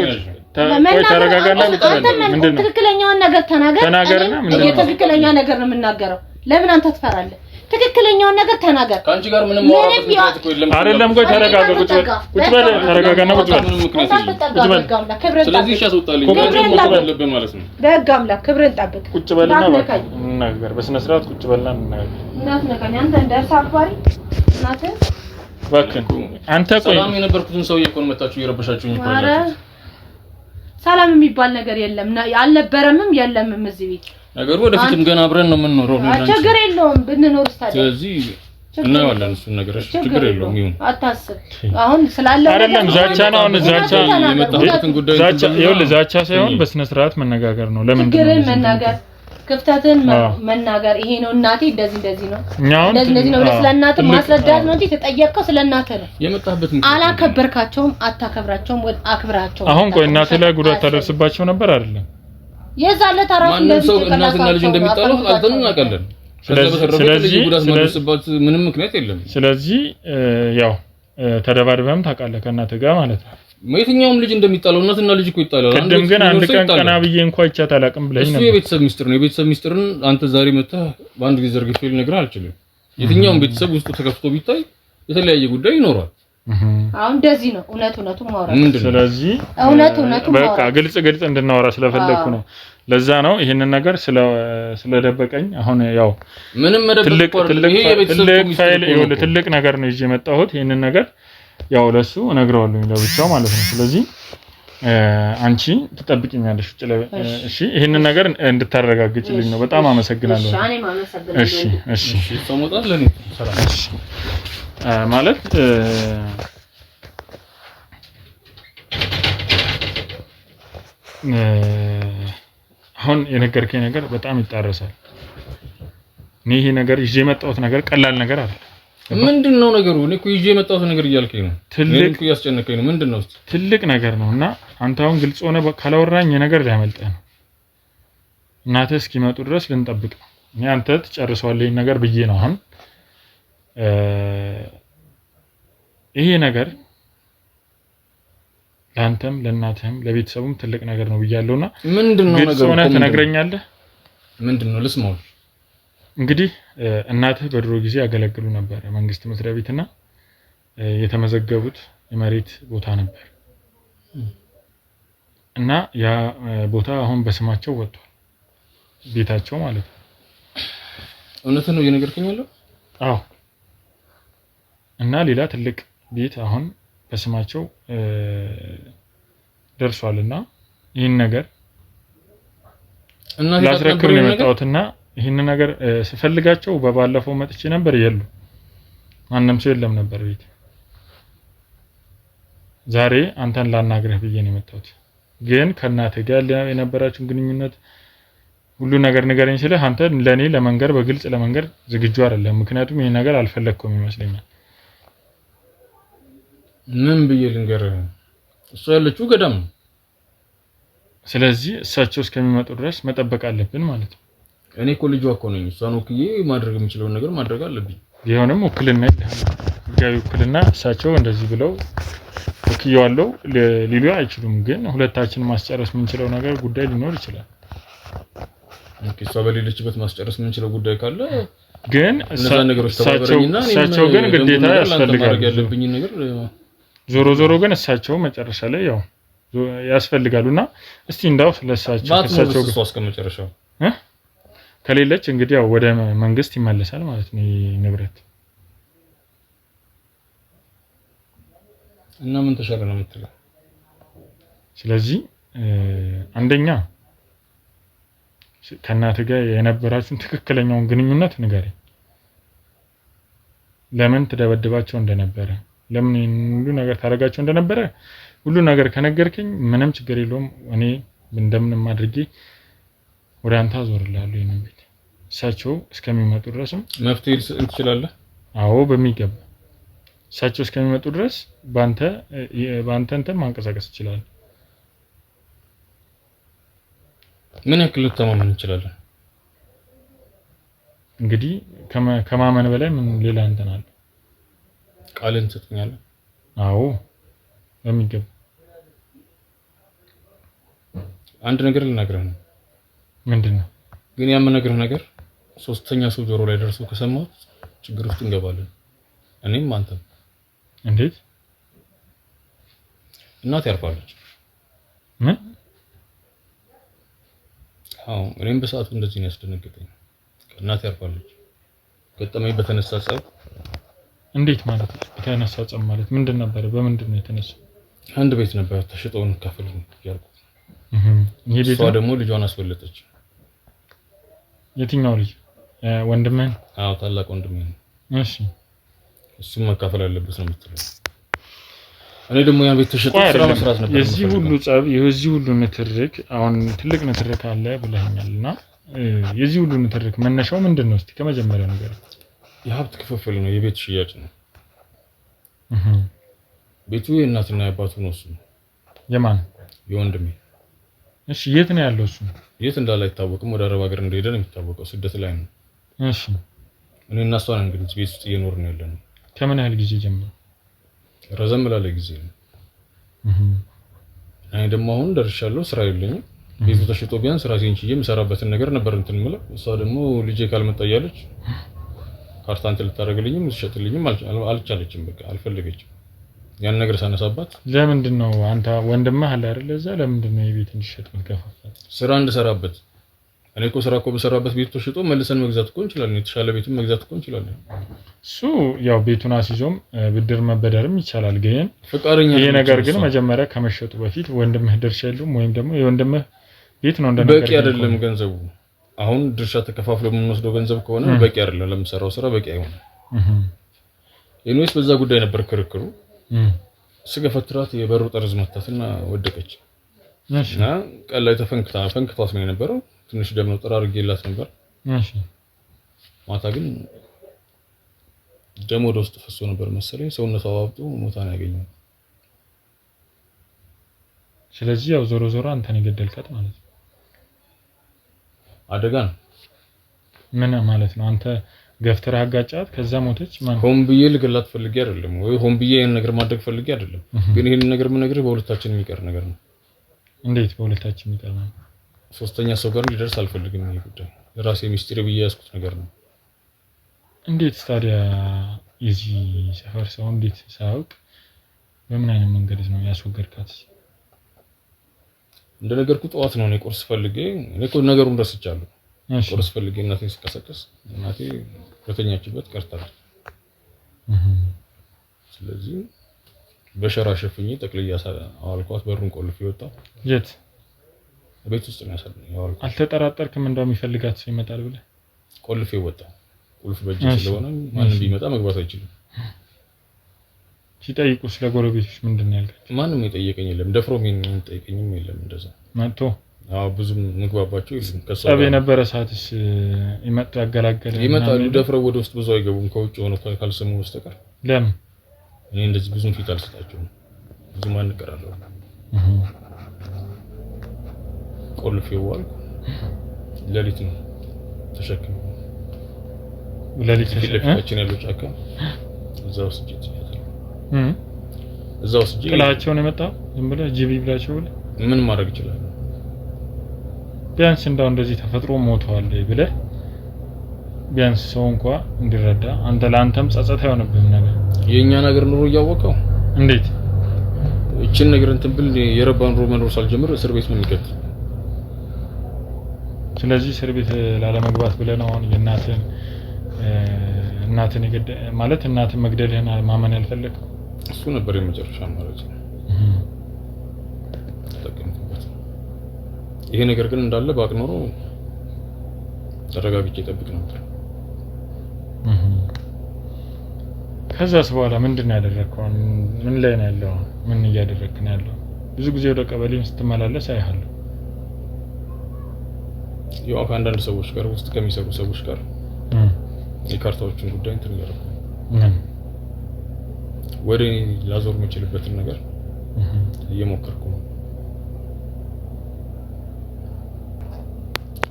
ምንድን ነው ትክክለኛውን ነገር ተናገርና ትክክለኛ ነገር ነው የምናገረው። ለምን አንተ ትፈራለህ? ትክክለኛውን ነገር ተናገር። ካንቺ ጋር ምንም ማውራት ምክንያት እኮ የለም። አይደለም ቆይ ተረጋጋ። ቁጭ በል ተረጋጋና ቁጭ በል። ስለዚህ እሺ አስወጣልኝ አለብን ማለት ነው። ደግ አምላክ ክብርን ጠብቅ። ቁጭ በልና እንነጋገር። በስነ ስርዓት ቁጭ በልና እንነጋገር። እናትነካኝ አንተ እንደርሳ አክባሪ እናትህ እባክህ አንተ ቆይ ሰላም የነበርኩትን ሰውዬ እኮ ነው መጣችሁ እየረበሻችሁኝ እኮ ኧረ ሰላም የሚባል ነገር የለም። አልነበረምም የለምም እዚህ ቤት ነገሩ ወደፊትም ገና አብረን ነው የምንኖረው። ችግር የለውም ብንኖር ታዲያ። ስለዚህ እናየዋለን እሱን ነገር። ችግር የለውም ይሁን አታስብ። አሁን ስላለው አይደለም ዛቻ ነው። አሁን ዛቻ የመጣሁበትን ጉዳይ ዛቻ ሳይሆን በስነ ስርዓት መነጋገር ነው። ለምን ችግርን መናገር ክፍተትን መናገር ይሄ ነው እናቴ እንደዚህ ነው እንደዚህ ነው ብለህ ስለእናትህ ማስረዳት ነው እንጂ ተጠየቅከው ስለእናትህ ነው የመጣህበትን። አላከበርካቸውም፣ አታከብራቸውም፣ አክብራቸው። አሁን ቆይ እናትህ ላይ ጉዳት ታደርስባቸው ነበር አይደለም? የዛለ ታራፍ እንደዚህ ሰው እናትና ልጅ እንደሚጣሉት አልተን እናውቃለን። ስለዚህ ጉዳት ማድረስባት ምንም ምክንያት የለም። ስለዚህ ያው ተደባድበህም ታውቃለህ ከእናትህ ጋር ማለት ነው። የትኛውም ልጅ እንደሚጣለው እናትና ልጅ እኮ ይጣላል። ቅድም ግን አንድ ቀን ቀና ብዬ እንኳን ይቻት አላውቅም ብለኸኝ ነበር። እሱ የቤተሰብ ሚስጥር ነው። የቤተሰብ ሚስጥርን አንተ ዛሬ መጣህ በአንድ ጊዜ ዘርግፌ ልነግርህ አልችልም። የትኛውም ቤተሰብ ውስጥ ተከፍቶ ቢታይ የተለያየ ጉዳይ ይኖራል። አሁን እንደዚህ ነው እውነቱ ማውራት። ስለዚህ እውነቱ በቃ ግልጽ እንድናወራ ስለፈለኩ ነው። ለዛ ነው ይሄንን ነገር ስለደበቀኝ አሁን ያው ምንም መደበቅ ይሄ የቤተሰብ ፋይል ይኸውልህ ትልቅ ነገር ነው ይዤ የመጣሁት። ይሄንን ነገር ያው ለሱ እነግረዋለሁ ለብቻው ማለት ነው። ስለዚህ አንቺ ትጠብቂኛለሽ ውጭ ላይ እሺ። ይሄንን ነገር እንድታረጋግጭልኝ ነው። በጣም አመሰግናለሁ። እሺ ማለት አሁን የነገርከኝ ነገር በጣም ይጣረሳል። ይሄ ነገር ይዤ የመጣሁት ነገር ቀላል ነገር አይደለም። ምንድነው ነገሩ? እኔ እኮ ይዤ የመጣሁት ነገር እያልከኝ ነው። ትልቅ ያስጨነቀኝ ነው። ምንድነው? ትልቅ ነገር ነውና አንተ አሁን ግልጽ ሆነ ካላወራኝ ነገር ሊያመልጠህ ነው። እናትህ እስኪመጡ ድረስ ልንጠብቅ ነው። እኔ አንተ ትጨርሰዋለህ ነገር ብዬ ነው። አሁን ይሄ ነገር ለአንተም ለእናትህም ለቤተሰቡም ትልቅ ነገር ነው ብያለሁና ምንድነው ነገሩ? ሆነ ትነግረኛለህ? ምንድነው? ልስማው። እንግዲህ እናትህ በድሮ ጊዜ ያገለግሉ ነበር መንግስት መስሪያ ቤትና የተመዘገቡት የመሬት ቦታ ነበር እና ያ ቦታ አሁን በስማቸው ወጥቷል፣ ቤታቸው ማለት ነው። እውነት ነው እየነገርከኝ ያለው? አዎ። እና ሌላ ትልቅ ቤት አሁን በስማቸው ደርሷልና ይሄን ነገር እና ላስረክብ ነው የመጣሁትና ይሄን ነገር ስፈልጋቸው በባለፈው መጥቼ ነበር የሉ ማንንም ሰው የለም ነበር ቤት። ዛሬ አንተን ላናግርህ ብዬ ነው የመጣሁት። ግን ከእናትህ ጋር የነበራችሁን ግንኙነት ሁሉ ነገር ንገረኝ ስልህ አንተ ለኔ ለመንገር በግልጽ ለመንገር ዝግጁ አይደለም። ምክንያቱም ይሄን ነገር አልፈለኩም ይመስለኛል። ምን ብዬ ልንገርህ? እሷ ያለችው ገዳም ነው። ስለዚህ እሳቸው እስከሚመጡ ድረስ መጠበቅ አለብን ማለት ነው። እኔ እኮ ልጇ እኮ ነኝ። እሷን ወክዬ ማድረግ የምችለውን ነገር ማድረግ አለብኝ። ቢሆንም ውክልና ህጋዊ ውክልና እሳቸው እንደዚህ ብለው ወክየዋለሁ ሊሉ አይችሉም። ግን ሁለታችን ማስጨረስ የምንችለው ነገር ጉዳይ ሊኖር ይችላል። እሷ በሌለችበት ማስጨረስ የምንችለው ጉዳይ ካለ ግን እሳቸው ግን ግዴታ ያስፈልጋል። ዞሮ ግን እሳቸው መጨረሻ ላይ ያው ያስፈልጋሉና እስቲ እንዳው ስለሳቸው እሷ እስከመጨረሻው ከሌለች እንግዲህ ያው ወደ መንግስት ይመለሳል ማለት ነው ንብረት። እና ምን ተሻለ ነው የምትለው? ስለዚህ አንደኛ ከእናት ጋር የነበራችሁን ትክክለኛውን ግንኙነት ንገረኝ። ለምን ትደበድባቸው እንደነበረ፣ ለምን ሁሉ ነገር ታደርጋቸው እንደነበረ ሁሉ ነገር ከነገርከኝ ምንም ችግር የለውም። እኔ እንደምንም አድርጌ ወደ አንተ አዞርልሃለሁ የኔ ቤት። እሳቸው እስከሚመጡ ድረስም መፍትሄ ልትሰጥ ትችላለህ? አዎ በሚገባ። እሳቸው እስከሚመጡ ድረስ ባንተ እንትን ማንቀሳቀስ ይችላል። ምን ያክል ልትተማመን እንችላለን? እንግዲህ ከማመን በላይ ምን ሌላ እንትን አለ? ቃልን ትሰጠኛለህ? አዎ በሚገባ። አንድ ነገር ልነግርህ ነው። ምንድነው? ግን የምነግርህ ነገር ሶስተኛ ሰው ጆሮ ላይ ደርሶ ከሰማሁት ችግር ውስጥ እንገባለን። እኔም አንተም። እንዴት? እናት ያርፋለች። ምን? አዎ እኔም በሰዓቱ እንደዚህ ነው ያስደነገጠኝ። እናት ያርፋለች። ገጠመኝ በተነሳ ጸብ። እንዴት ማለት ነው? በተነሳ ጸብ ማለት ምንድን ነበር? በምንድን ነው የተነሳው? አንድ ቤት ነበር ተሽጦን ከፍል ያልኩት። ይሄ ቤት እሷ ደግሞ ልጇን አስበለጠች። የትኛው ልጅ? ወንድምህ? አዎ ታላቅ ወንድሜ ነው። እሺ እሱም መካፈል አለበት ነው የምትለው። እኔ ደግሞ ያን ቤት ተሽጦ ስራ መስራት ነበር። የዚህ ሁሉ ጸብ የዚህ ሁሉ ንትርክ አሁን ትልቅ ንትርክ አለ ብለኸኛልና የዚህ ሁሉ ንትርክ መነሻው ምንድነው? እስቲ ከመጀመሪያው ነገር። የሀብት ክፍፍል ነው፣ የቤት ሽያጭ ነው። ቤቱ የእናትና የአባቱ ነው። እሱ የማን? የወንድሜ። እሺ የት ነው ያለው እሱ? የት እንዳለ አይታወቅም። ወደ አረብ ሀገር እንደሄደ ነው የሚታወቀው። ስደት ላይ ነው። እሺ እኔ እና እሷ ነን እንግዲህ ቤት ውስጥ እየኖርን ያለነው። ከምን ያህል ጊዜ ጀምሮ? ረዘም ላለ ጊዜ ነው። እኔ ደግሞ አሁን ደርሻለሁ፣ ስራ የለኝም። ቤቱ ተሽጦ ቢያንስ ራሴን ችዬ የምሰራበትን ነገር ነበር እንትን የምለው። እሷ ደግሞ ልጄ ካልመጣ እያለች ካርታንት ልታደርግልኝም ልትሸጥልኝም አልቻለችም። በቃ አልፈለገችም። ያን ነገር ሳነሳባት ለምንድን ነው አንተ ወንድምህ አለ አይደል እዛ ለምንድን ነው የቤት እንዲሸጥ የምትገፋፋት? ስራ እንድሰራበት። እኔ እኮ ስራ እኮ በሰራበት ቤት ተሽጦ መልሰን መግዛት እኮ እንችላለን። የተሻለ ቤትም መግዛት እኮ እንችላለን። እሱ ያው ቤቱን አስይዞም ብድር መበደርም ይቻላል። ግን ፍቃደኛ ይሄ ነገር ግን መጀመሪያ ከመሸጡ በፊት ወንድምህ ድርሻ የለውም ወይም ደግሞ የወንድምህ ቤት ነው እንደነገር በቂ አይደለም ገንዘቡ። አሁን ድርሻ ተከፋፍሎ የምንወስደው ገንዘብ ከሆነ በቂ አይደለም፣ ለምሰራው ስራ በቂ አይሆንም። ኤኒዌይስ በዛ ጉዳይ ነበር ክርክሩ። ስገፈትራት የበሩ ጠርዝ መታትና ወደቀች። እና ቀን ላይ ፈንክቷት ነው የነበረው። ትንሽ ደም ነው ጠራርጌላት ነበር። እሺ ማታ ግን ደም ወደ ውስጥ ፈሶ ነበር መሰለኝ። ሰውነቷ አባብጦ ሞታ ነው ያገኘው። ስለዚህ ያው ዞሮ አንተ ነው የገደልካት ማለት ነው። አደጋ ነው። ምን ማለት ነው? አንተ ገፍትረህ አጋጫት ከዛ ሞተች ማለት? ሆን ብዬ ልገላት ፈልጌ አይደለም፣ ወይ ሆን ብዬ ይሄን ነገር ማድረግ ፈልጌ አይደለም። ግን ይሄን ነገር የምነግርህ በሁለታችን የሚቀር ነገር ነው። እንዴት በሁለታችን የሚቀር ነው? ሶስተኛ ሰው ጋር ሊደርስ አልፈልግም። ይሄ ጉዳይ ራሴ ሚስጥር ብዬ ያስኩት ነገር ነው። እንዴት ታዲያ የዚህ ሰፈር ሰው እንዴት ሳያውቅ በምን አይነት መንገድ ነው ያስወገድካት? እንደነገርኩህ ጠዋት ነው እኔ ቁርስ ፈልጌ እኔ እኮ ነገሩን ረስቻለሁ። ቁርስ ፈልጌ እናቴን ስቀሰቅስ እናቴ በተኛችበት ቀርታለች። ስለዚህ በሸራ ሸፍኜ ጠቅልያ አዋልኳት። በሩን ቆልፌ ወጣሁ። የት? ቤት ውስጥ ነው ያዋልኳት። አልተጠራጠርክም እንደሚፈልጋት ሰው ይመጣል ብለህ? ቆልፌ ወጣሁ። ቁልፍ በእጄ ስለሆነ ማንም ቢመጣ መግባት አይችልም። ሲጠይቁ ስለ ጎረቤቶች ምንድን ነው ያልካቸው? ማንም የጠየቀኝ የለም። ደፍሮም የሚጠይቀኝም የለም። እንደዛ መጥቶ ብዙም ምግባባቸው የለም። ከሰው የነበረ ሰዓትስ ይመጣ ያገላገለ ይመጣሉ። ደፍረው ወደ ውስጥ ብዙ አይገቡም ከውጭ ሆነው ካልሰሙ በስተቀር። ለምን? እኔ እንደዚህ ብዙም ፊት አልሰጣቸውም። ብዙም አንቀራለሁ። ቆልፌው ዋልኩ። ሌሊት ነው ተሸክመው ለሊት ለፊታችን ያለው ጫካ እዛው ስጅት እዛው ስጅት ጥላቸው ነው የመጣው። ዝም ብለህ ጂቢ ብላቸው ምን ማድረግ ይችላል? ቢያንስ እንዳው እንደዚህ ተፈጥሮ ሞተዋል ብለህ ቢያንስ ሰው እንኳን እንዲረዳ አንተ ለአንተም ጸጸት አይሆንብህም ነገር የኛ ነገር ኑሮ እያወቀው እንዴት እቺን ነገር እንትን ብል የረባን ኑሮ መኖር ሳልጀምር እስር ቤት ነው የሚከት። ስለዚህ እስር ቤት ላለመግባት ብለህ ነው አሁን እናትን ይገደ ማለት እናትን መግደልህን ማመን ያልፈለግከው? እሱ ነበር የመጨረሻ ማለት ነው። ተጠቀምኩበት። ይሄ ነገር ግን እንዳለ ባቅ ኖሮ ተረጋግጬ ጠብቅ ነበር። ከዛስ በኋላ ምንድነው ያደረከው? ምን ላይ ነው ያለው? ምን እያደረክ ነው ያለው? ብዙ ጊዜ ወደ ቀበሌም ስትመላለስ አይሃለሁ። ያው ከአንዳንድ ሰዎች ጋር ውስጥ ከሚሰሩ ሰዎች ጋር የካርታዎችን ጉዳይ እንትን እያደረኩ ወደ ላዞር የምችልበትን ነገር እየሞከርኩ ነው።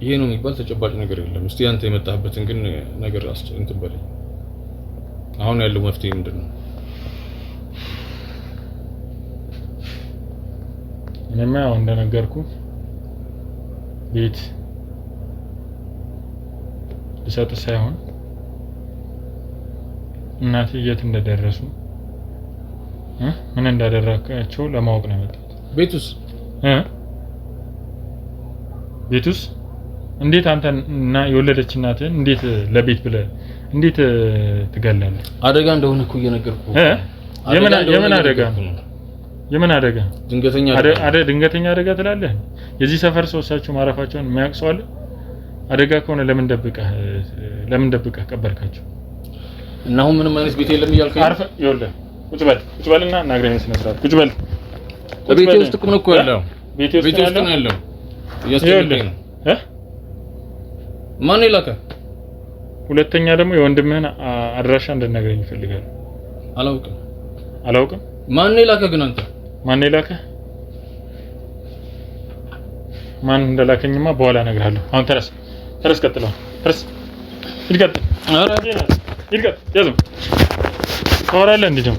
ይሄ ነው የሚባል ተጨባጭ ነገር የለም። እስቲ አንተ የመጣህበትን ግን ነገር እንትን በለኝ። አሁን ያለው መፍትሄ ምንድነው? እኔማ ያው እንደነገርኩ ቤት ልሰጥ ሳይሆን እናቴ የት እንደደረሱ ምን እንዳደረካቸው ለማወቅ ነው የመጣሁት። ቤቱስ እንዴት አንተ እና የወለደች እናትህን እንዴት ለቤት ብለህ እንዴት ትገላለህ? አደጋ እንደሆነ እኮ እየነገርኩህ። የምን አደጋ? ድንገተኛ አደጋ ትላለህ? የዚህ ሰፈር ሰው እሳቸው ማረፋቸውን የሚያውቀው አለ? አደጋ ከሆነ ለምን ደብቀህ ቀበልካቸው? እና አሁን ምንም አይነት ቤት የለም እያልከኝ? አርፈህ ይኸውልህ ቁጭ በልና ናግረኝ ስነስርዓት ቁጭ በል። ቤቴ ውስጥ እኮ ነው ያለው። ቤቴ ውስጥ ነው ያለው። እያስጨነቀኝ ነው። ማን ይላከ? ሁለተኛ ደግሞ የወንድምህን አድራሻ እንድትነግረኝ ይፈልጋል። አላውቅም። ማን ይላከ ግን አንተ? ማን ይላከ? ማን እንደላከኝማ በኋላ እነግርሃለሁ። አሁን ተረስ ቀጥለው። ሂድ ቀጥል። ኧረ ሂድ ቀጥል። ያዘው ታወራለህ እንዴ ደግሞ